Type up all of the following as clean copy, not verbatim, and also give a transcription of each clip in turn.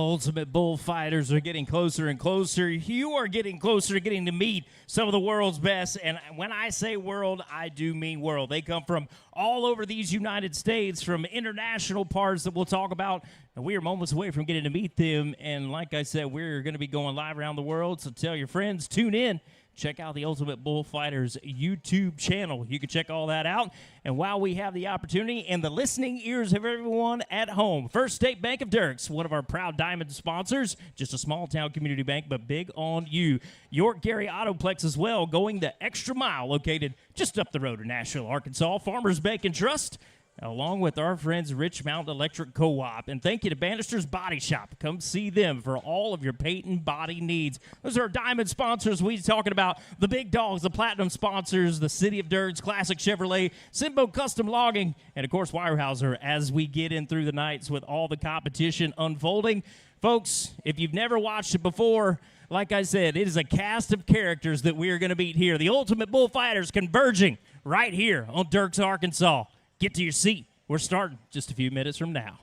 ultimate bullfighters are getting closer and closer. You are getting closer to getting to meet some of the world's best. And when I say world, I do mean world. They come from all over these United States, from international parts that we'll talk about. And we are moments away from getting to meet them. And like I said, we're going to be going live around the world. So tell your friends, tune in. Check out the Ultimate Bullfighters YouTube channel. You can check all that out. And while we have the opportunity and the listening ears of everyone at home, First State Bank of Dierks, one of our proud diamond sponsors, just a small town community bank, but big on you. York Gary Autoplex as well, going the extra mile, located just up the road in Nashville, Arkansas. Farmers Bank and Trust, along with our friends Rich Mountain Electric Co-op. And thank you to Bannister's Body Shop. Come see them for all of your paint and body needs. Those are our diamond sponsors. We're talking about the big dogs, the platinum sponsors, the City of Dierks, Classic Chevrolet, Simbo Custom Logging, and of course Weyerhaeuser as we get in through the nights with all the competition unfolding. Folks, if you've never watched it before, like I said, it is a cast of characters that we are going to meet here. The Ultimate Bullfighters converging right here on Dierks, Arkansas. Get to your seat. We're starting just a few minutes from now.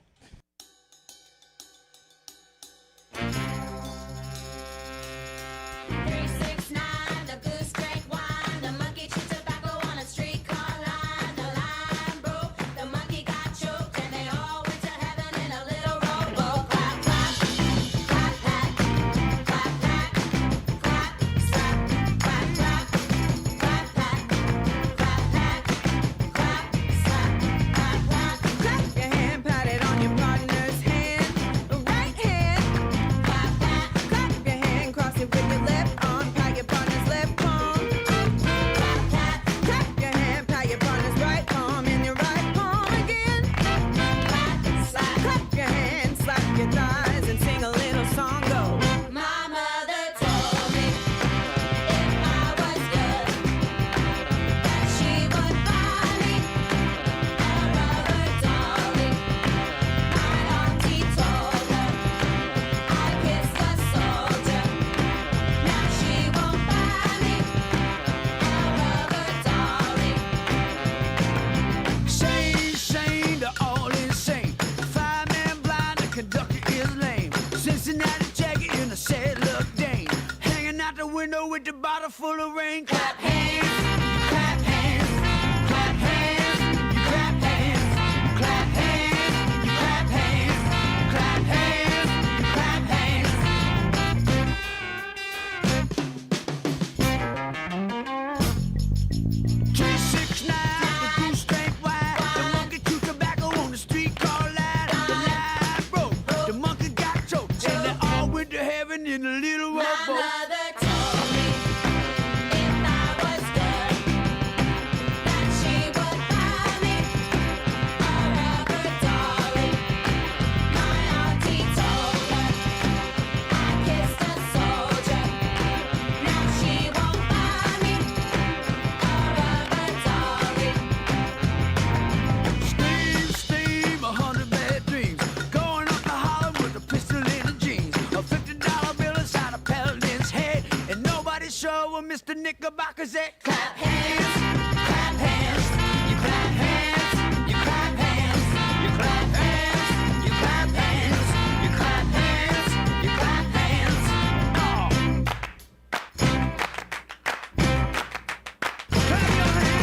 With the bottle full of rain, clap hands, clap hands, clap hands, you clap hands, clap hands, you clap hands, clap hands, you clap hands. 369, the goose drank wine, the monkey chewed tobacco on the streetcar line. The line broke, the monkey got choked, and they all went to heaven in a little rowboat. Mr. Knickerbocker's at clap hands, clap hands, you clap hands, you clap hands, you clap hands, you clap hands, you clap hands, you clap hands. Oh. Clap your hands.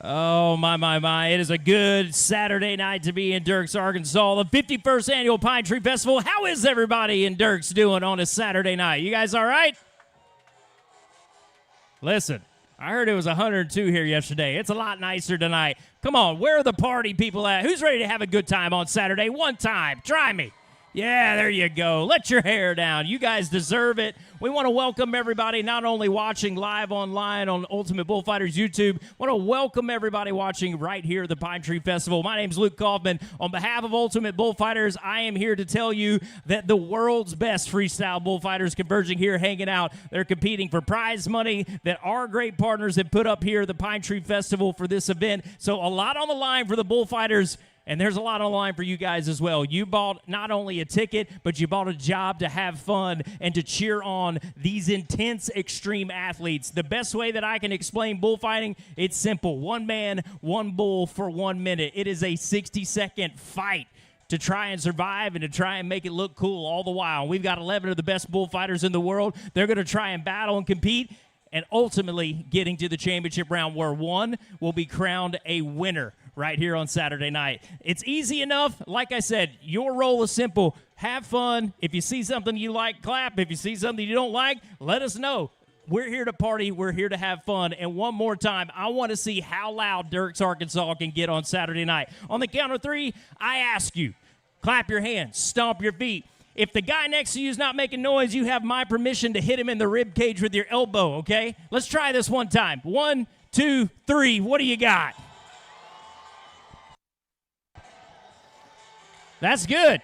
Oh, my. It is a good Saturday night to be in Dierks, Arkansas, the 51st Annual Pine Tree Festival. How is everybody in Dierks doing on a Saturday night? You guys all right? Listen, I heard it was 102 here yesterday. It's a lot nicer tonight. Come on, where are the party people at? Who's ready to have a good time on Saturday? One time. Try me. Yeah, there you go. Let your hair down. You guys deserve it. We want to welcome everybody not only watching live online on Ultimate Bullfighters YouTube, want to welcome everybody watching right here at the Pine Tree Festival. My name's Luke Kaufman. On behalf of Ultimate Bullfighters, I am here to tell you that the world's best freestyle bullfighters converging here, hanging out. They're competing for prize money that our great partners have put up here at the Pine Tree Festival for this event. So a lot on the line for the bullfighters. And there's a lot on the line for you guys as well. You bought not only a ticket, but you bought a job to have fun and to cheer on these intense, extreme athletes. The best way that I can explain bullfighting, it's simple. One man, one bull for 1 minute. It is a 60-second fight to try and survive and to try and make it look cool all the while. We've got 11 of the best bullfighters in the world. They're going to try and battle and compete, and ultimately getting to the championship round where one will be crowned a winner right here on Saturday night. It's easy enough. Like I said, your role is simple. Have fun. If you see something you like, clap. If you see something you don't like, let us know. We're here to party. We're here to have fun. And one more time, I want to see how loud Dierks, Arkansas can get on Saturday night. On the count of three, I ask you, clap your hands, stomp your feet. If the guy next to you is not making noise, you have my permission to hit him in the rib cage with your elbow, okay? Let's try this one time. 1, 2, 3. What do you got? That's good.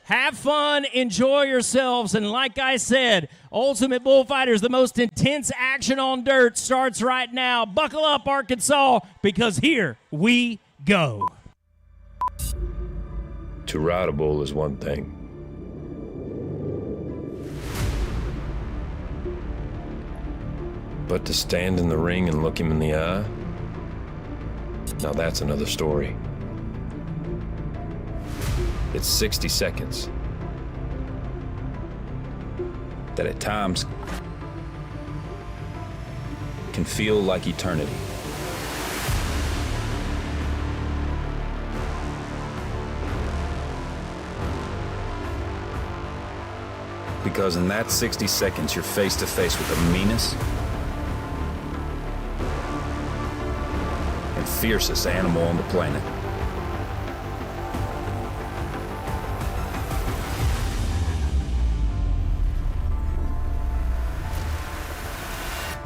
Have fun, enjoy yourselves, and like I said, Ultimate Bullfighters, the most intense action on dirt starts right now. Buckle up, Arkansas, because here we go. To ride a bull is one thing. But to stand in the ring and look him in the eye, now that's another story. It's 60 seconds that at times can feel like eternity. Because in that 60 seconds, you're face to face with the meanest and fiercest animal on the planet.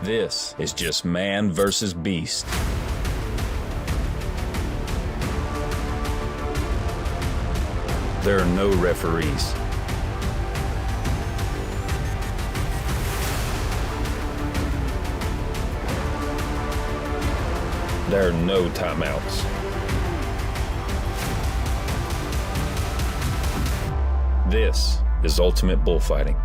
This is just man versus beast. There are no referees. There are no timeouts. This is ultimate bullfighting.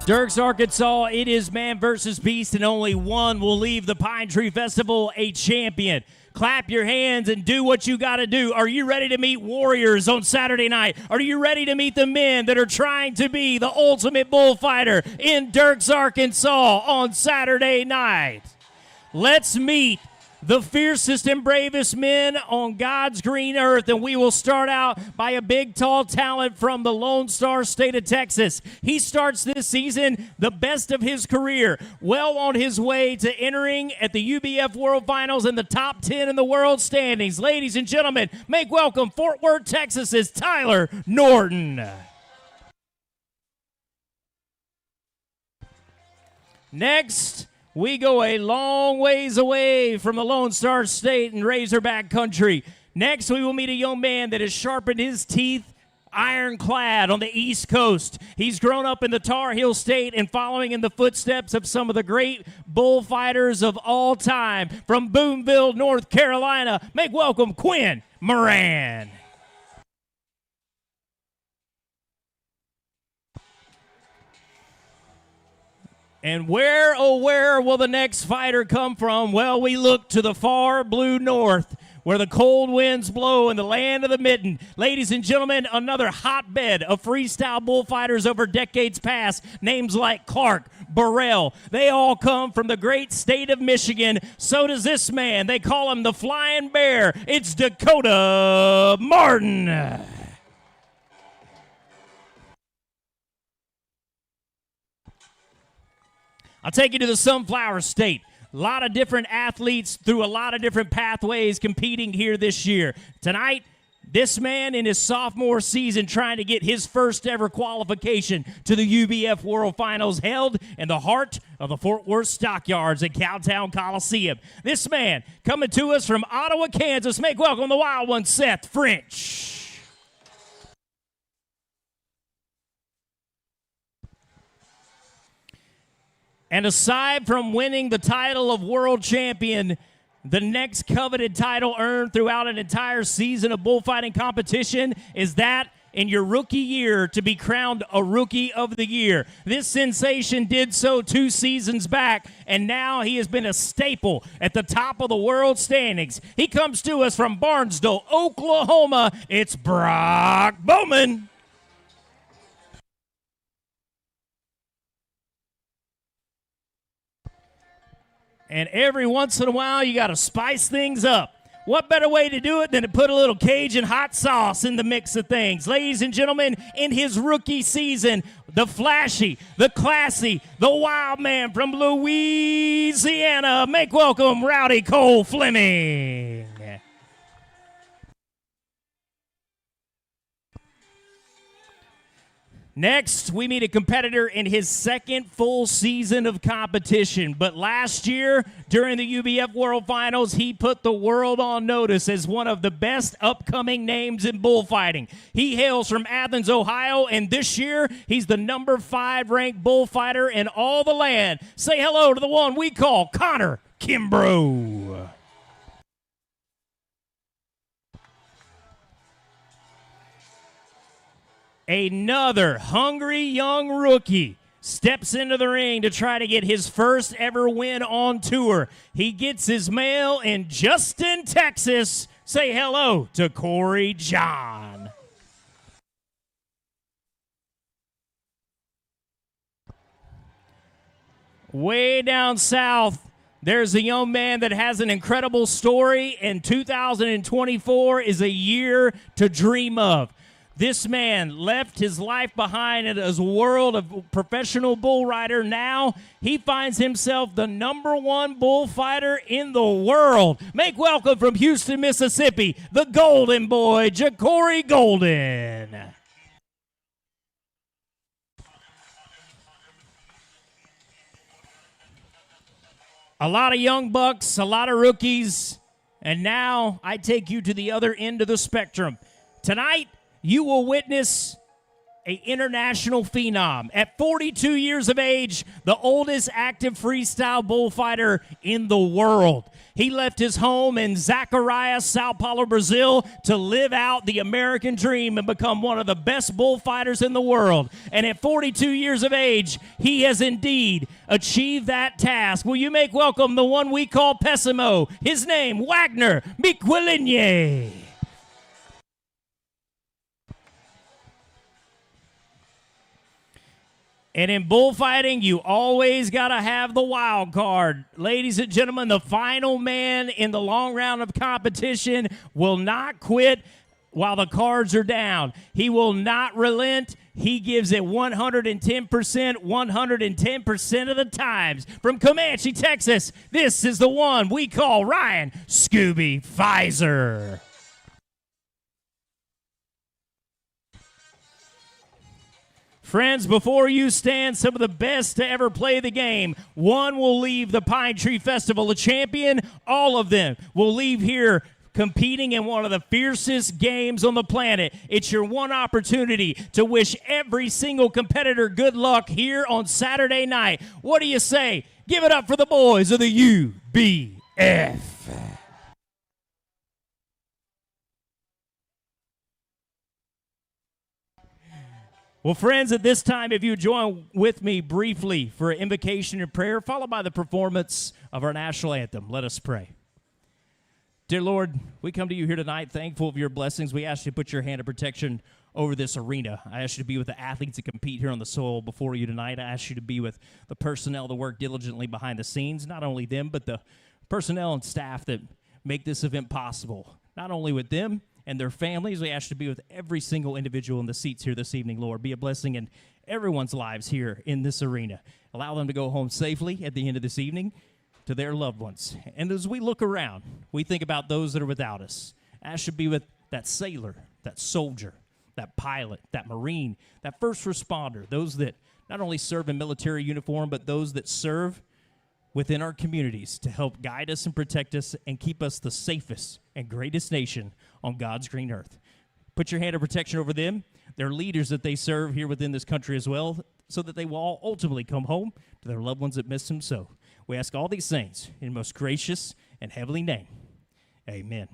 Dierks, Arkansas, it is man versus beast, and only one will leave the Pine Tree Festival a champion. Clap your hands and do what you got to do. Are you ready to meet warriors on Saturday night? Are you ready to meet the men that are trying to be the ultimate bullfighter in Dierks, Arkansas on Saturday night? Let's meet the fiercest and bravest men on God's green earth, and we will start out by a big, tall talent from the Lone Star State of Texas. He starts this season the best of his career, well on his way to entering at the UBF World Finals in the top 10 in the world standings. Ladies and gentlemen, make welcome Fort Worth, Texas's Tyler Norton. Next, we go a long ways away from the Lone Star State and Razorback country. Next, we will meet a young man that has sharpened his teeth ironclad on the East Coast. He's grown up in the Tar Heel State and following in the footsteps of some of the great bullfighters of all time. From Boonville, North Carolina, make welcome QUIN MORAN. And where, oh where, will the next fighter come from? Well, we look to the far blue north, where the cold winds blow in the land of the mitten. Ladies and gentlemen, another hotbed of freestyle bullfighters over decades past. Names like Clark, Burrell, they all come from the great state of Michigan. So does this man. They call him the Flying Bear. It's Dakota Martin. I'll take you to the Sunflower State. A lot of different athletes through a lot of different pathways competing here this year. Tonight, this man in his sophomore season trying to get his first ever qualification to the UBF World Finals held in the heart of the Fort Worth Stockyards at Cowtown Coliseum. This man coming to us from Ottawa, Kansas. Make welcome the wild one, Seth French. And aside from winning the title of world champion, the next coveted title earned throughout an entire season of bullfighting competition is that in your rookie year to be crowned a Rookie of the Year. This sensation did so 2 seasons back, and now he has been a staple at the top of the world standings. He comes to us from Barnesville, Oklahoma. It's Brock BOWMAN. And every once in a while, you got to spice things up. What better way to do it than to put a little Cajun hot sauce in the mix of things? Ladies and gentlemen, in his rookie season, the flashy, the classy, the wild man from Louisiana. Make welcome, Rowdy Cole Fleming. Next, we meet a competitor in his second full season of competition. But last year, during the UBF World Finals, he put the world on notice as one of the best upcoming names in bullfighting. He hails from Athens, Ohio, and this year, he's the number 5 ranked bullfighter in all the land. Say hello to the one we call Connor KIMBROUGH. Another hungry young rookie steps into the ring to try to get his first ever win on tour. He gets his mail in Justin, Texas. Say hello to Corey John. Way down south, there's a young man that has an incredible story, and 2024 is a year to dream of. This man left his life behind as a world of professional bull rider. Now he finds himself the number 1 bullfighter in the world. Make welcome from Houston, Mississippi, the Golden Boy, JACOREY Golden. A lot of young bucks, a lot of rookies, and now I take you to the other end of the spectrum. Tonight, you will witness an international phenom. At 42 years of age, the oldest active freestyle bullfighter in the world. He left his home in JACOREY, Sao Paulo, Brazil, to live out the American dream and become one of the best bullfighters in the world. And at 42 years of age, he has indeed achieved that task. Will you make welcome the one we call Pessimo? His name, WAGNER MIQUELINE. And in bullfighting, you always got to have the wild card. Ladies and gentlemen, the final man in the long round of competition will not quit while the cards are down. He will not relent. He gives it 110%, 110% of the times. From Comanche, Texas, this is the one we call Ryan Scooby FIZER. Friends, before you stand some of the best to ever play the game. One will leave the Pine Tree Festival a champion. All of them will leave here competing in one of the fiercest games on the planet. It's your one opportunity to wish every single competitor good luck here on Saturday night. What do you say? Give it up for the boys of the UBF. Well, friends, at this time, if you would join with me briefly for an invocation and prayer, followed by the performance of our national anthem. Let us pray. Dear Lord, we come to you here tonight thankful of your blessings. We ask you to put your hand of protection over this arena. I ask you to be with the athletes that compete here on the soil before you tonight. I ask you to be with the personnel that work diligently behind the scenes, not only them, but the personnel and staff that make this event possible. Not only with them and their families, we ask you to be with every single individual in the seats here this evening, Lord. Be a blessing in everyone's lives here in this arena. Allow them to go home safely at the end of this evening to their loved ones. And as we look around, we think about those that are without us. Ask you to be with that sailor, that soldier, that pilot, that Marine, that first responder, those that not only serve in military uniform, but those that serve within our communities to help guide us and protect us and keep us the safest and greatest nation on God's green earth. Put your hand of protection over them, their leaders that they serve here within this country as well, so that they will all ultimately come home to their loved ones that miss them so. We ask all these things in your most gracious and heavenly name. Amen.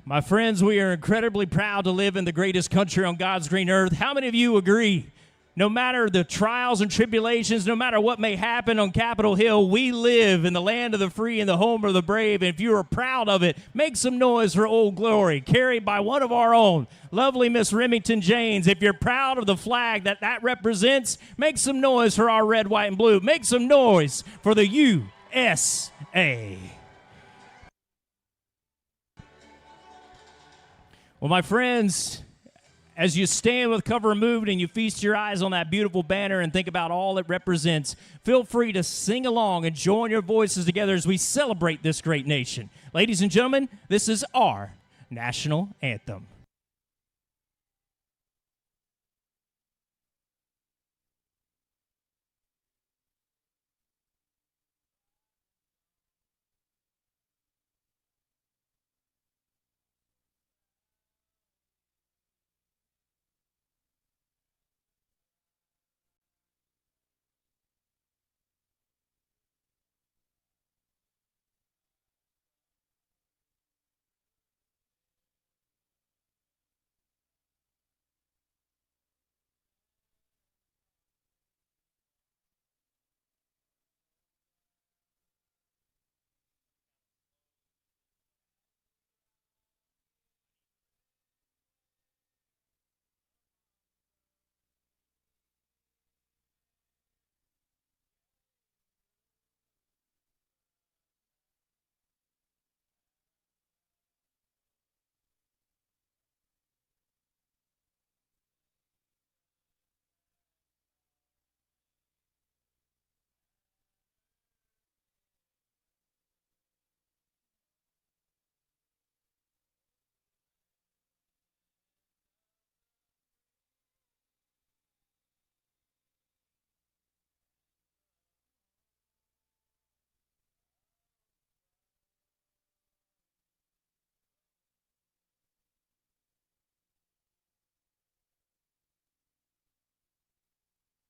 My friends, we are incredibly proud to live in the greatest country on God's green earth. How many of you agree? No matter the trials and tribulations, no matter what may happen on Capitol Hill, we live in the land of the free and the home of the brave. And if you are proud of it, make some noise for Old Glory, carried by one of our own, lovely Miss Remington Janes. If you're proud of the flag that represents, make some noise for our red, white, and blue. Make some noise for the USA. Well, my friends, as you stand with cover removed and you feast your eyes on that beautiful banner and think about all it represents, feel free to sing along and join your voices together as we celebrate this great nation. Ladies and gentlemen, this is our national anthem.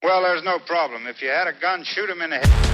Well, there's no problem. If you had a gun, shoot him in the head.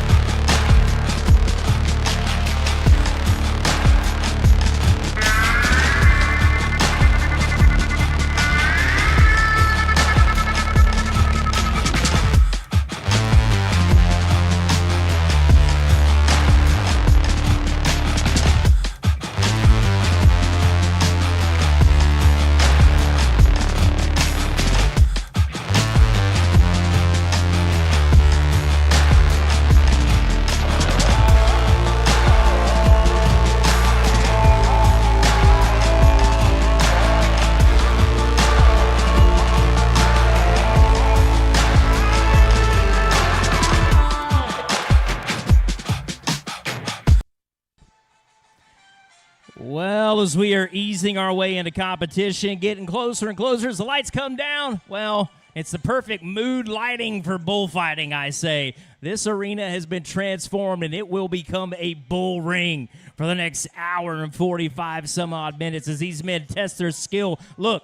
Well, as we are easing our way into competition, getting closer and closer as the lights come down, well, it's the perfect mood lighting for bullfighting, I say. This arena has been transformed, and it will become a bull ring for the next hour and 45 some odd minutes as these men test their skill. Look,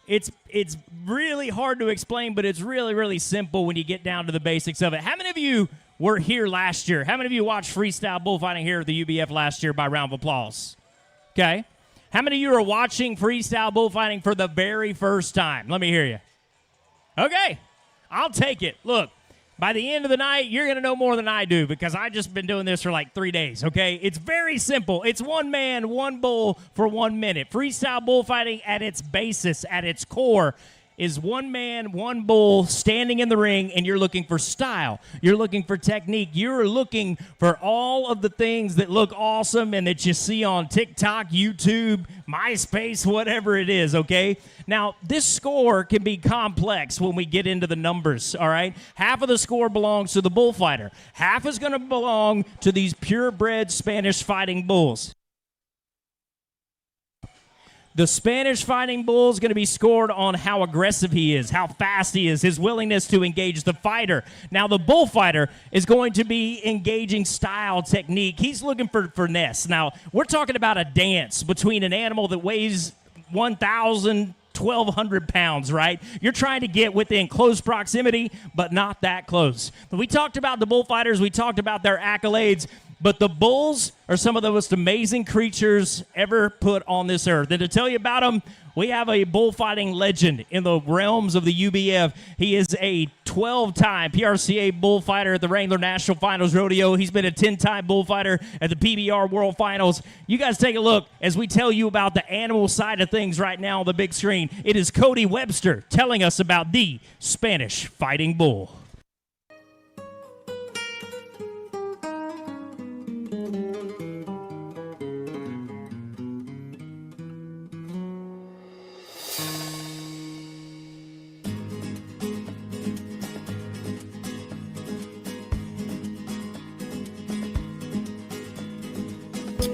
it's really hard to explain, but it's really, really simple when you get down to the basics of it. How many of you were here last year? How many of you watched freestyle bullfighting here at the UBF last year by round of applause? Okay. How many of you are watching freestyle bullfighting for the very first time? Let me hear you. Okay. I'll take it. Look, By the end of the night, you're going to know more than I do because I just been doing this for like 3 days, okay? It's very simple. It's one man, one bull for 1 minute. Freestyle bullfighting at its basis, at its core, is one man, one bull standing in the ring, and you're looking for style. You're looking for technique. You're looking for all of the things that look awesome and that you see on TikTok, YouTube, MySpace, whatever it is, okay? Now, this score can be complex when we get into the numbers, all right? Half of the score belongs to the bullfighter. Half is going to belong to these purebred Spanish fighting bulls. The Spanish fighting bull is going to be scored on how aggressive he is, how fast he is, his willingness to engage the fighter. Now, the bullfighter is going to be engaging style, technique. He's looking for finesse. Now, we're talking about a dance between an animal that weighs 1,000, 1,200 pounds, right? You're trying to get within close proximity, but not that close. We talked about the bullfighters. We talked about their accolades. But the bulls are some of the most amazing creatures ever put on this earth. And to tell you about them, we have a bullfighting legend in the realms of the UBF. He is a 12-time PRCA bullfighter at the Wrangler National Finals Rodeo. He's been a 10-time bullfighter at the PBR World Finals. You guys take a look as we tell you about the animal side of things right now on the big screen. It is Cody Webster telling us about the Spanish fighting bull.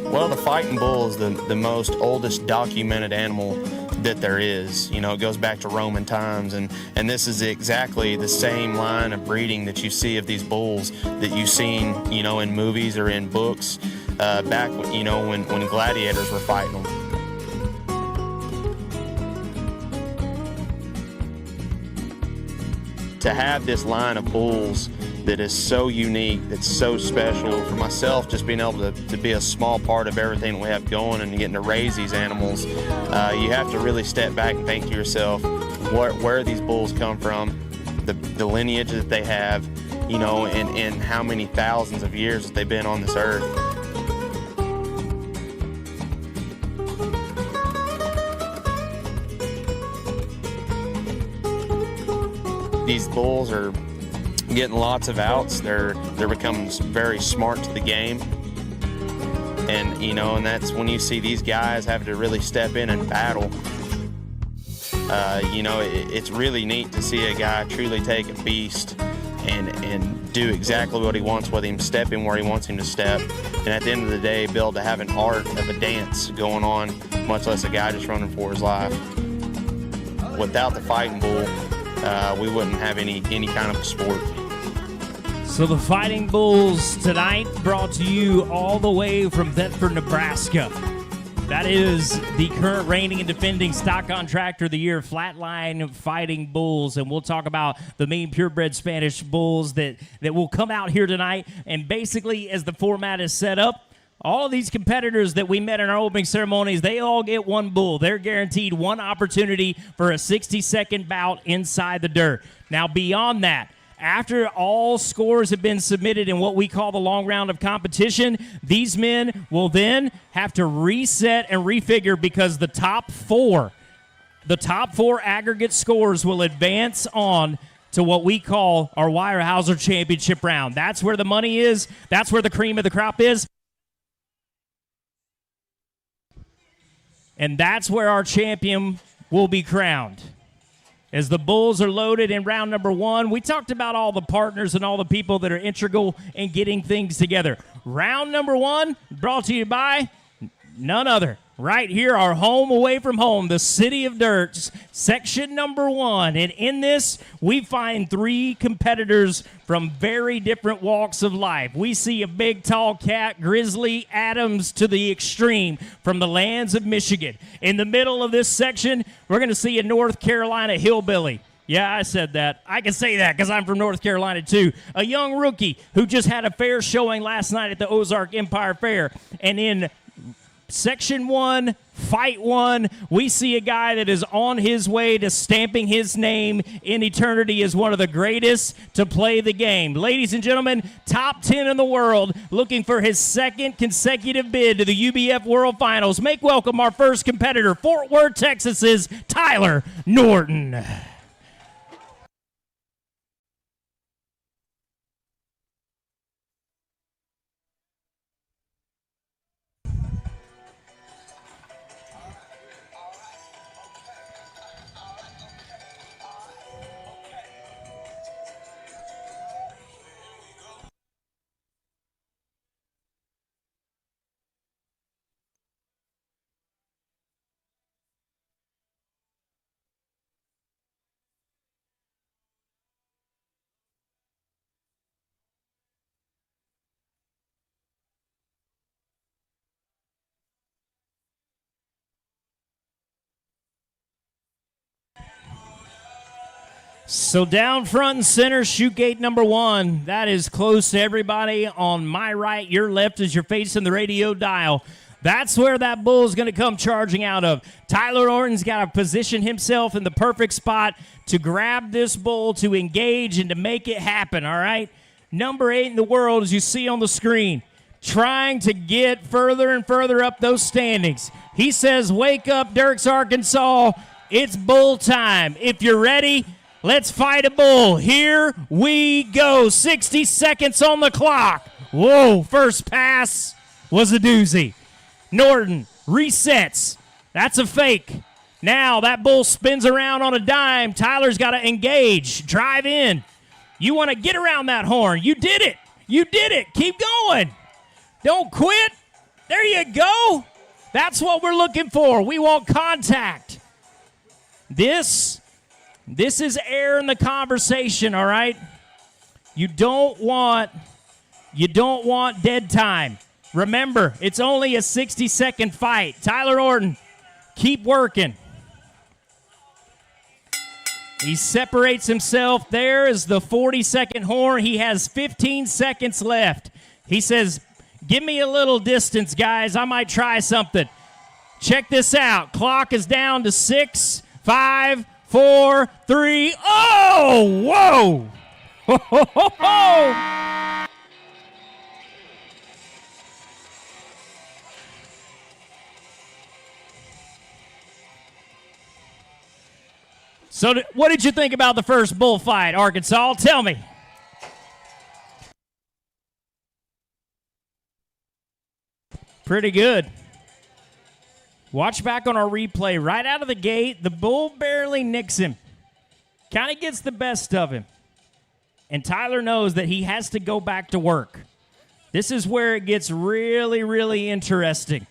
Well, the fighting bull is the most oldest documented animal that there is. You know, it goes back to Roman times, and this is exactly the same line of breeding that you see of these bulls that you've seen, you know, in movies or in books back, you know, when gladiators were fighting them. To have this line of bulls that is so unique, that's so special, for myself, just being able to be a small part of everything that we have going and getting to raise these animals, you have to really step back and think to yourself, where these bulls come from, the lineage that they have, you know, and how many thousands of years that they've been on this earth. These bulls are getting lots of outs. They're becoming very smart to the game, and you know, and that's when you see these guys have to really step in and battle. You know, it's really neat to see a guy truly take a beast and do exactly what he wants with him, step in where he wants him to step, and at the end of the day, be able to have an art of a dance going on, much less a guy just running for his life. Without the fighting bull, we wouldn't have any kind of sport. So the Fighting Bulls tonight brought to you all the way from Thetford, Nebraska. That is the current reigning and defending stock contractor of the year, Flatline Fighting Bulls. And we'll talk about the main purebred Spanish bulls that will come out here tonight. And basically, as the format is set up, all of these competitors that we met in our opening ceremonies, they all get one bull. They're guaranteed one opportunity for a 60-second bout inside the dirt. Now, beyond that, after all scores have been submitted in what we call the long round of competition, these men will then have to reset and refigure because the top four aggregate scores will advance on to what we call our Weyerhaeuser Championship round. That's where the money is. That's where the cream of the crop is. And that's where our champion will be crowned. As the bulls are loaded in round number one, we talked about all the partners and all the people that are integral in getting things together. Round number one brought to you by none other. Right here, our home away from home, the city of Dierks, section number one. And in this, we find three competitors from very different walks of life. We see a big, tall cat, Grizzly Adams to the extreme from the lands of Michigan. In the middle of this section, we're going to see a North Carolina hillbilly. Yeah, I said that. I can say that because I'm from North Carolina, too. A young rookie who just had a fair showing last night at the Ozark Empire Fair. And in Section 1, Fight 1. We see a guy that is on his way to stamping his name in eternity as one of the greatest to play the game. Ladies and gentlemen, top 10 in the world, looking for his second consecutive bid to the UBF World Finals. Make welcome our first competitor, Fort Worth, Texas's Tyler Norton. So down front and center, chute gate number 1. That is close to everybody on my right. Your left as you're facing the radio dial. That's where that bull is going to come charging out of. Tyler Norton's got to position himself in the perfect spot to grab this bull, to engage, and to make it happen, all right? Number 8 in the world, as you see on the screen, trying to get further and further up those standings. He says, wake up, Dierks, Arkansas. It's bull time. If you're ready, let's fight a bull. Here we go. 60 seconds on the clock. Whoa, first pass was a doozy. Norton resets. That's a fake. Now that bull spins around on a dime. Tyler's got to engage, drive in. You want to get around that horn. You did it. You did it. Keep going. Don't quit. There you go. That's what we're looking for. We want contact. This is air in the conversation, all right? You don't want dead time. Remember, it's only a 60-second fight. Tyler Norton, keep working. He separates himself. There is the 40-second horn. He has 15 seconds left. He says, give me a little distance, guys. I might try something. Check this out. Clock is down to 6, 5, 4, 3. Oh, whoa. Ho, ho, ho, ho. So what did you think about the first bullfight, Arkansas? Tell me. Pretty good. Watch back on our replay. Right out of the gate, the bull barely nicks him. Kind of gets the best of him. And Tyler knows that he has to go back to work. This is where it gets really, really interesting.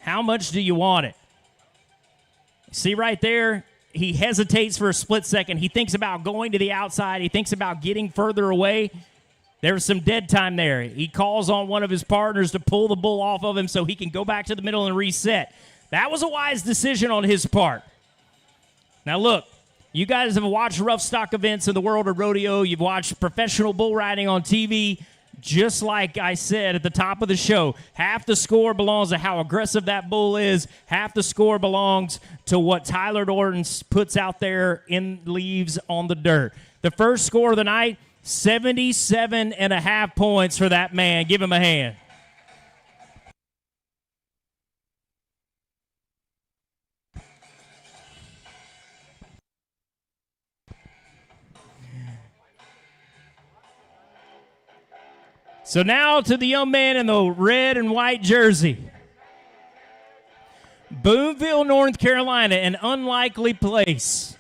How much do you want it? See right there, he hesitates for a split second. He thinks about going to the outside. He thinks about getting further away. There was some dead time there. He calls on one of his partners to pull the bull off of him so he can go back to the middle and reset. That was a wise decision on his part. Now look, you guys have watched rough stock events in the world of rodeo. You've watched professional bull riding on TV. Just like I said at the top of the show, half the score belongs to how aggressive that bull is. Half the score belongs to what Tyler Norton puts out there and leaves on the dirt. The first score of the night, 77.5 points for that man. Give him a hand. So now to the young man in the red and white jersey. Boonville, North Carolina, an unlikely place.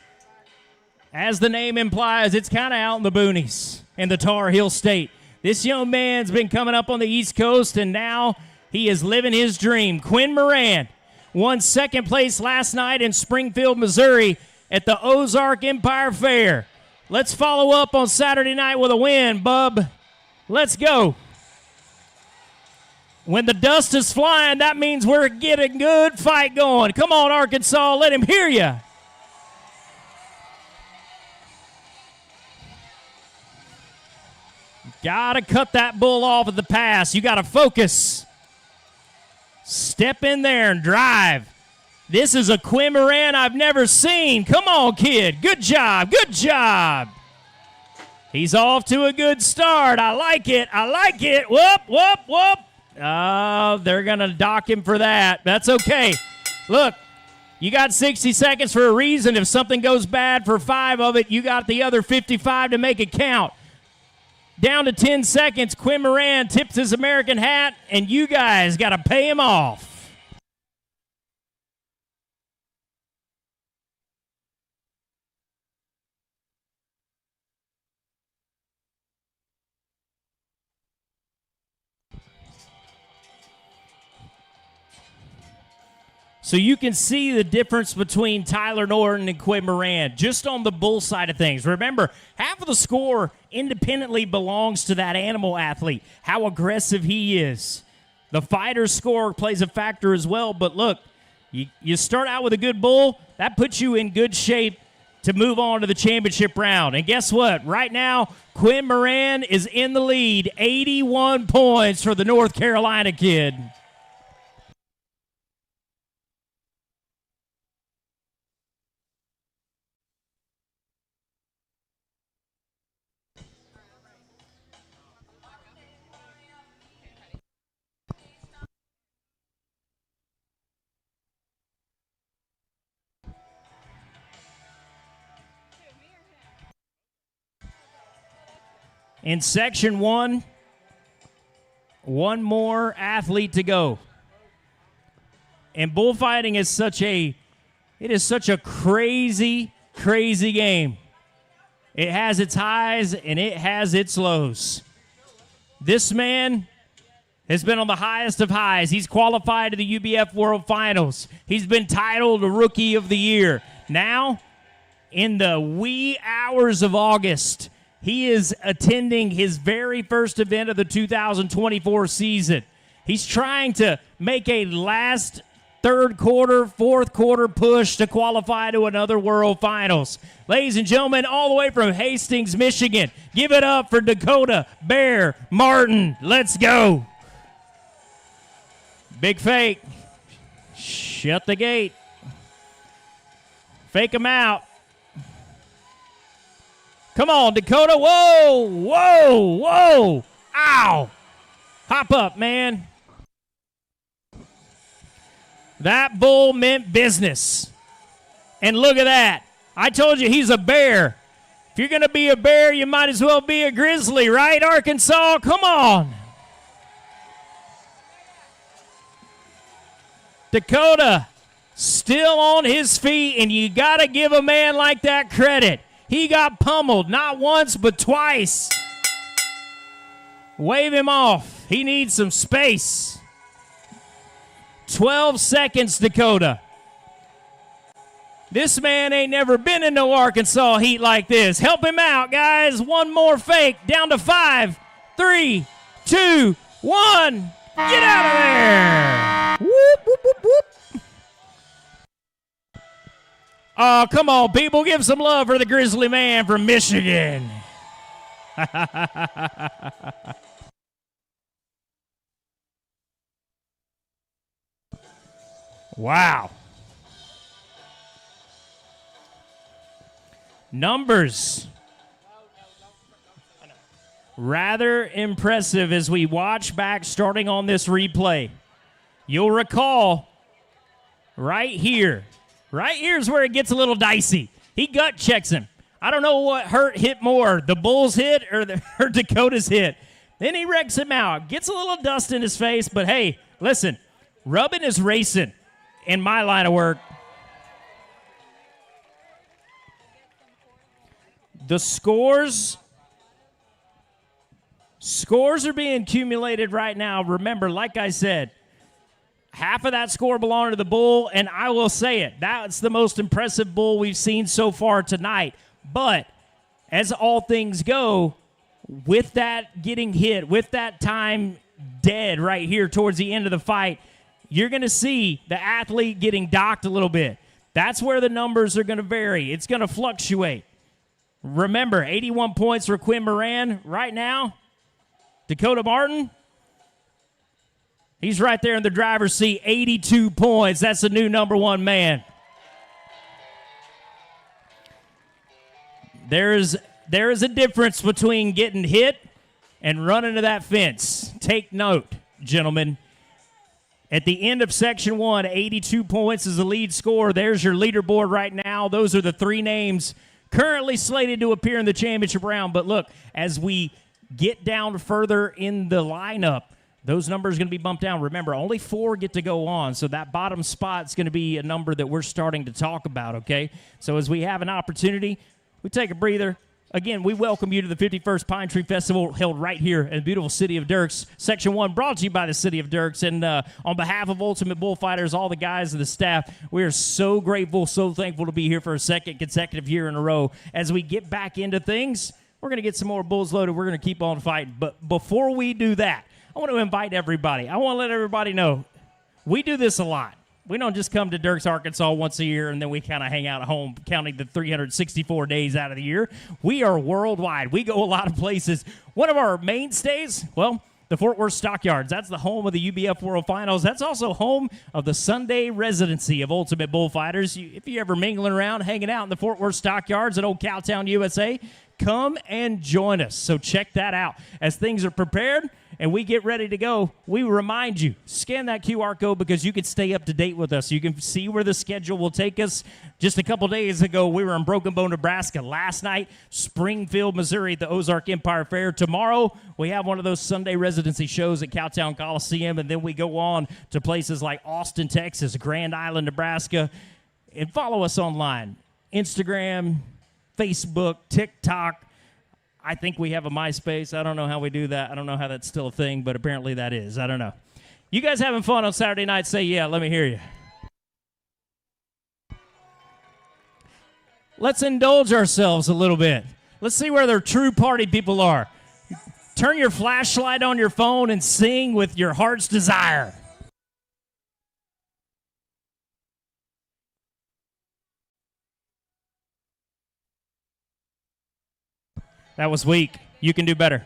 As the name implies, it's kind of out in the boonies in the Tar Heel State. This young man's been coming up on the East Coast, and now he is living his dream. QUIN MORAN won second place last night in Springfield, Missouri at the Ozark Empire Fair. Let's follow up on Saturday night with a win, bub. Let's go. When the dust is flying, that means we're getting a good fight going. Come on, Arkansas, let him hear you. Got to cut that bull off at the pass. You got to focus. Step in there and drive. This is a QUIN MORAN I've never seen. Come on, kid. Good job. Good job. He's off to a good start. I like it. I like it. Whoop, whoop, whoop. Oh, they're going to dock him for that. That's okay. Look, you got 60 seconds for a reason. If something goes bad for 5 of it, you got the other 55 to make it count. Down to 10 seconds, QUIN MORAN tips his American hat, and you guys got to pay him off. So you can see the difference between Tyler Norton and QUIN MORAN just on the bull side of things. Remember, half of the score independently belongs to that animal athlete, how aggressive he is. The fighter's score plays a factor as well, but look, you start out with a good bull, that puts you in good shape to move on to the championship round. And guess what? Right now, QUIN MORAN is in the lead, 81 points for the North Carolina kid. In section 1, one more athlete to go. And bullfighting is such a crazy, crazy game. It has its highs and it has its lows. This man has been on the highest of highs. He's qualified to the UBF World Finals. He's been titled Rookie of the Year. Now, in the wee hours of August, he is attending his very first event of the 2024 season. He's trying to make a last third quarter, fourth quarter push to qualify to another World Finals. Ladies and gentlemen, all the way from Hastings, Michigan, give it up for Dakota Bear Martin. Let's go. Big fake. Shut the gate. Fake him out. Come on, Dakota. Whoa, whoa, whoa. Ow. Hop up, man. That bull meant business. And look at that. I told you he's a bear. If you're going to be a bear, you might as well be a grizzly, right, Arkansas? Come on. Dakota still on his feet, and you got to give a man like that credit. He got pummeled, not once, but twice. Wave him off. He needs some space. 12 seconds, Dakota. This man ain't never been in no Arkansas heat like this. Help him out, guys. One more fake. Down to 5, 3, 2, 1. Get out of there. Whoop, whoop, whoop, whoop. Oh, come on, people. Give some love for the Grizzly Man from Michigan. Wow. Numbers. Rather impressive as we watch back starting on this replay. You'll recall right here. Right here's where it gets a little dicey. He gut checks him. I don't know what hit more, the Bulls hit or Dakota's hit. Then he wrecks him out. Gets a little dust in his face, but hey, listen, rubbing is racing in my line of work. The scores are being accumulated right now. Remember, like I said, half of that score belonged to the bull, and I will say it, that's the most impressive bull we've seen so far tonight. But as all things go, with that getting hit, with that time dead right here towards the end of the fight, you're going to see the athlete getting docked a little bit. That's where the numbers are going to vary. It's going to fluctuate. Remember, 81 points for QUIN MORAN right now. Dakota Martin He's right there in the driver's seat, 82 points. That's the new #1 man. There is a difference between getting hit and running to that fence. Take note, gentlemen. At the end of Section 1, 82 points is the lead score. There's your leaderboard right now. Those are the 3 names currently slated to appear in the championship round. But look, as we get down further in the lineup, those numbers are going to be bumped down. Remember, only 4 get to go on, so that bottom spot is going to be a number that we're starting to talk about, okay? So as we have an opportunity, we take a breather. Again, we welcome you to the 51st Pine Tree Festival held right here in the beautiful city of Dierks. Section 1 brought to you by the city of Dierks. And on behalf of Ultimate Bullfighters, all the guys and the staff, we are so grateful, so thankful to be here for a second consecutive year in a row. As we get back into things, we're going to get some more bulls loaded. We're going to keep on fighting. But before we do that, I want to invite everybody. I want to let everybody know we do this a lot. We don't just come to Dierks, Arkansas once a year and then we kind of hang out at home counting the 364 days out of the year. We are worldwide. We go a lot of places. One of our mainstays, well, the Fort Worth Stockyards. That's the home of the UBF World Finals. That's also home of the Sunday residency of Ultimate Bullfighters. If you're ever mingling around, hanging out in the Fort Worth Stockyards at Old Cowtown, USA, come and join us. So check that out. As things are prepared and we get ready to go, we remind you, scan that QR code because you can stay up to date with us. You can see where the schedule will take us. Just a couple days ago, we were in Broken Bow, Nebraska. Last night, Springfield, Missouri at the Ozark Empire Fair. Tomorrow, we have one of those Sunday residency shows at Cowtown Coliseum, and then we go on to places like Austin, Texas, Grand Island, Nebraska. And follow us online, Instagram, Facebook, TikTok. I think we have a MySpace. I don't know how we do that. I don't know how that's still a thing, but apparently that is. I don't know. You guys having fun on Saturday night? Say yeah. Let me hear you. Let's indulge ourselves a little bit. Let's see where the true party people are. Turn your flashlight on your phone and sing with your heart's desire. That was weak. You can do better.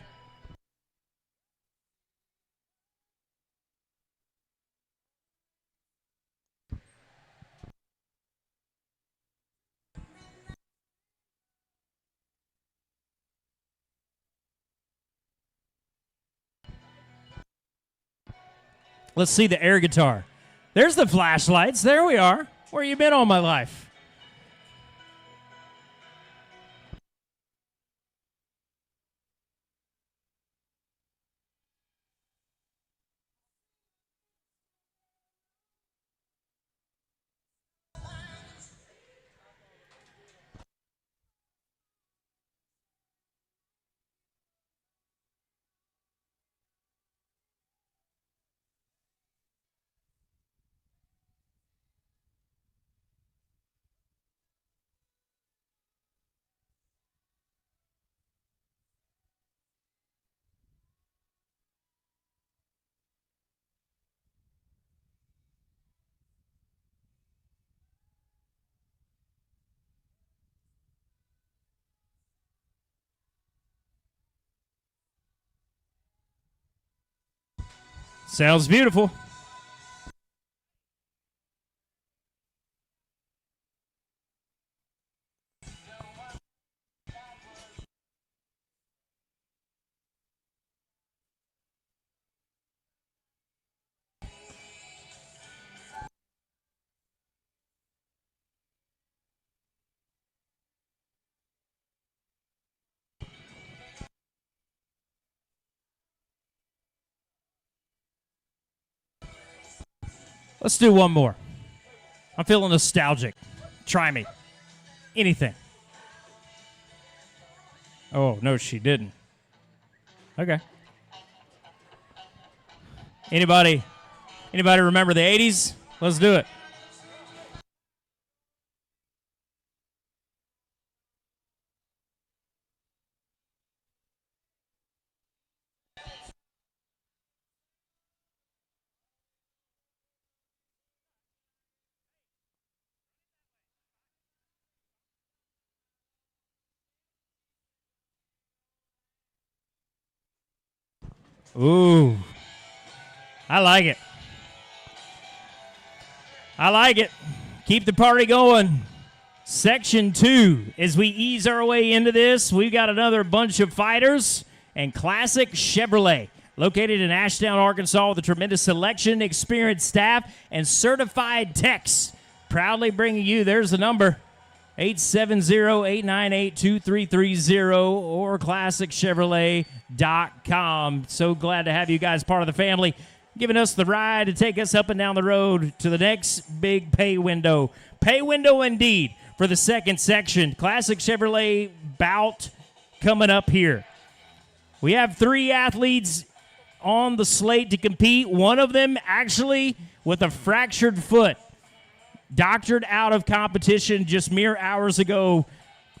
Let's see the air guitar. There's the flashlights. There we are. Where you been all my life? Sounds beautiful. Let's do one more. I'm feeling nostalgic. Try me. Anything. Oh, no, she didn't. Okay. Anybody remember the 80s? Let's do it. Ooh. I like it. I like it. Keep the party going. Section 2, as we ease our way into this, we've got another bunch of fighters and classic Chevrolet. Located in Ashdown, Arkansas, with a tremendous selection, experienced staff, and certified techs. Proudly bringing you, there's the number, 870-898-2330 or ClassicChevrolet.com. So glad to have you guys part of the family, giving us the ride to take us up and down the road to the next big pay window. Pay window indeed for the second section. Classic Chevrolet bout coming up here. We have 3 athletes on the slate to compete. One of them actually with a fractured foot. Doctored out of competition just mere hours ago.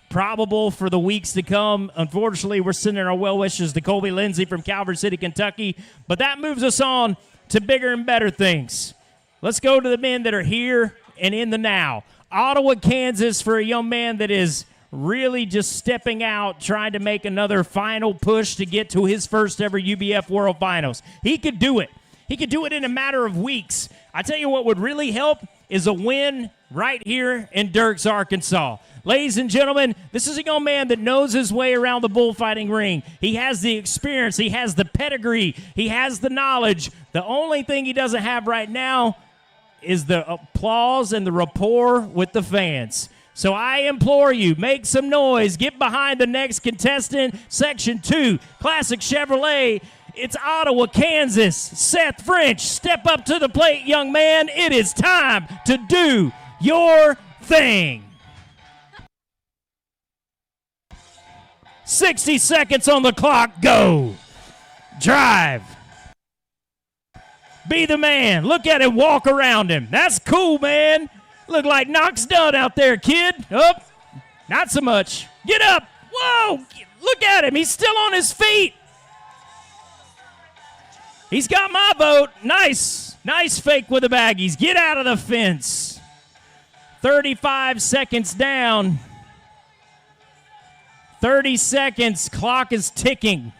Probable for the weeks to come. Unfortunately, we're sending our well wishes to COLBY LINDSEY from Calvert City, Kentucky. But that moves us on to bigger and better things. Let's go to the men that are here and in the now. Ottawa, Kansas, for a young man that is really just stepping out, trying to make another final push to get to his first ever UBF World Finals. He could do it. He could do it in a matter of weeks. I tell you what would really help is a win right here in Dierks, Arkansas. Ladies and gentlemen, this is a young man that knows his way around the bullfighting ring. He has the experience. He has the pedigree. He has the knowledge. The only thing he doesn't have right now is the applause and the rapport with the fans. So I implore you, make some noise. Get behind the next contestant, Section 2, Classic Chevrolet. It's Ottawa, Kansas. Seth French, step up to the plate, young man. It is time to do your thing. 60 seconds on the clock, go. Drive. Be the man. Look at him walk around him. That's cool, man. Look like Knox done out there, kid. Up. Not so much. Get up. Whoa. Look at him. He's still on his feet. He's got my vote. Nice. Nice fake with the baggies. Get out of the fence. 35 seconds down. 30 seconds. Clock is ticking.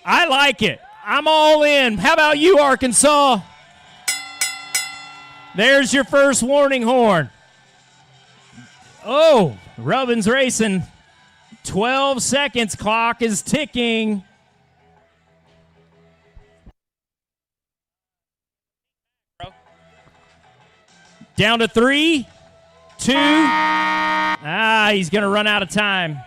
I like it. I'm all in. How about you, Arkansas? There's your first warning horn. Oh, Rubbin's racing. 12 seconds. Clock is ticking. Down to 3, 2. He's going to run out of time.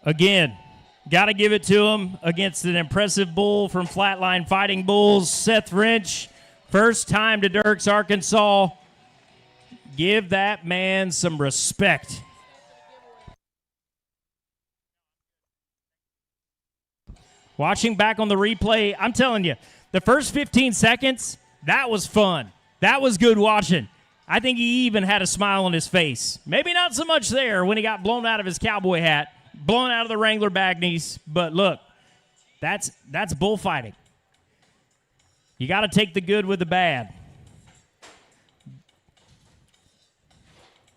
Again, got to give it to him against an impressive bull from Flatline Fighting Bulls, Seth French. First time to Dierks, Arkansas. Give that man some respect. Watching back on the replay, I'm telling you, the first 15 seconds, that was fun. That was good watching. I think he even had a smile on his face. Maybe not so much there when he got blown out of his cowboy hat. Blown out of the Wrangler baggies, but look, that's bullfighting. You got to take the good with the bad.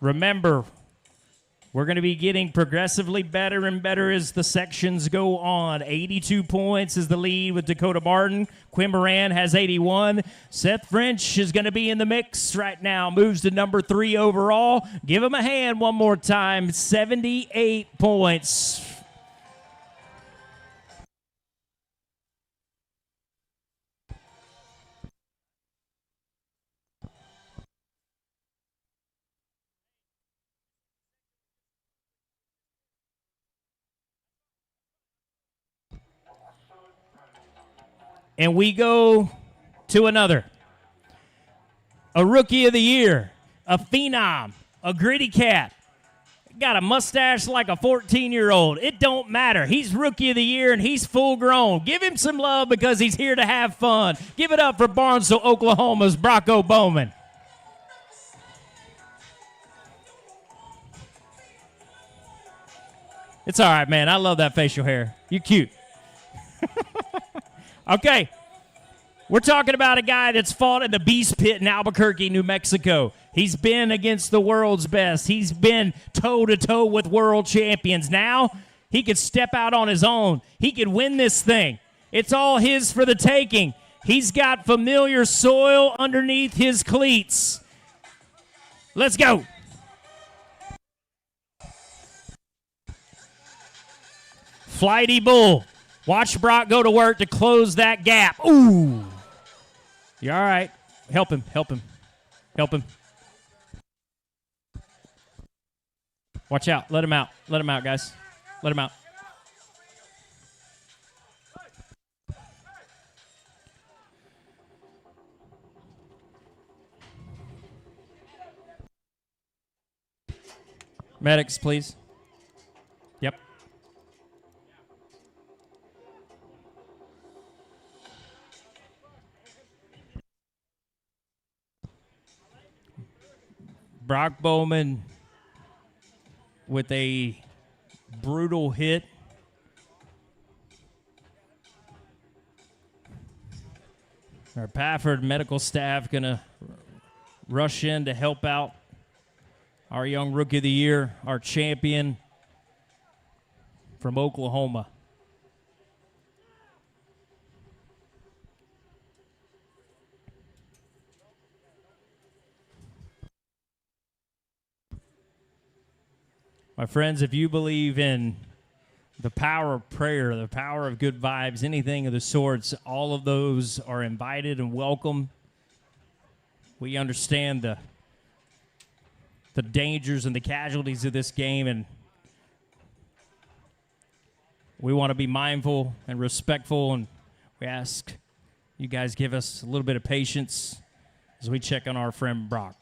Remember, we're going to be getting progressively better and better as the sections go on. 82 points is the lead with Dakota Martin. Quinn Moran has 81. Seth French is going to be in the mix right now. Moves to number 3 overall. Give him a hand one more time. 78 points. And we go to another. A rookie of the year, a phenom, a gritty cat. Got a mustache like a 14-year-old. It don't matter. He's rookie of the year and he's full grown. Give him some love because he's here to have fun. Give it up for Barnesville, Oklahoma's Bronco Bowman. It's all right, man. I love that facial hair. You're cute. Okay, We're talking about a guy that's fought in the Beast Pit in Albuquerque, New Mexico. He's been against the world's best. He's been toe-to-toe with world champions. Now he could step out on his own. He could win this thing. It's all his for the taking. He's got familiar soil underneath his cleats. Let's go. Flighty Bull. Watch Brock go to work to close that gap. Ooh. You all right? Help him, help him, help him. Watch out. Let him out. Let him out, guys. Let him out. Medics, please. Yep. Brock Bowman with a brutal hit. Our Pafford medical staff going to rush in to help out our young Rookie of the Year, our champion from Oklahoma. My friends, if you believe in the power of prayer, the power of good vibes, anything of the sorts, all of those are invited and welcome. We understand the dangers and the casualties of this game, and we want to be mindful and respectful, and we ask you guys give us a little bit of patience as we check on our friend Brock.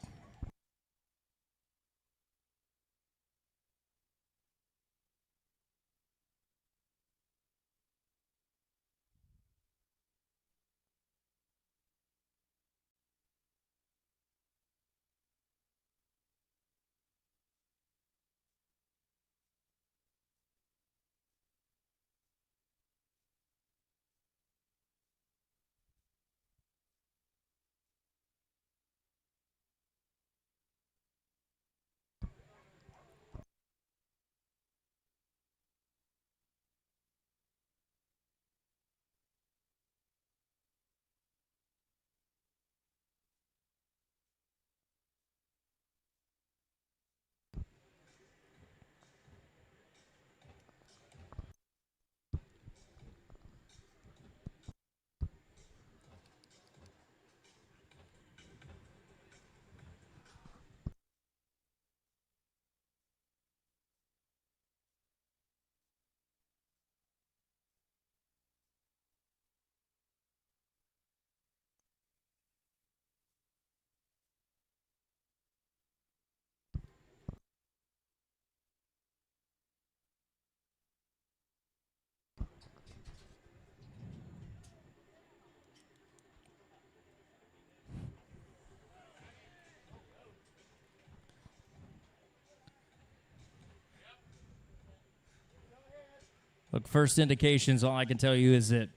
Look, first indications, all I can tell you is that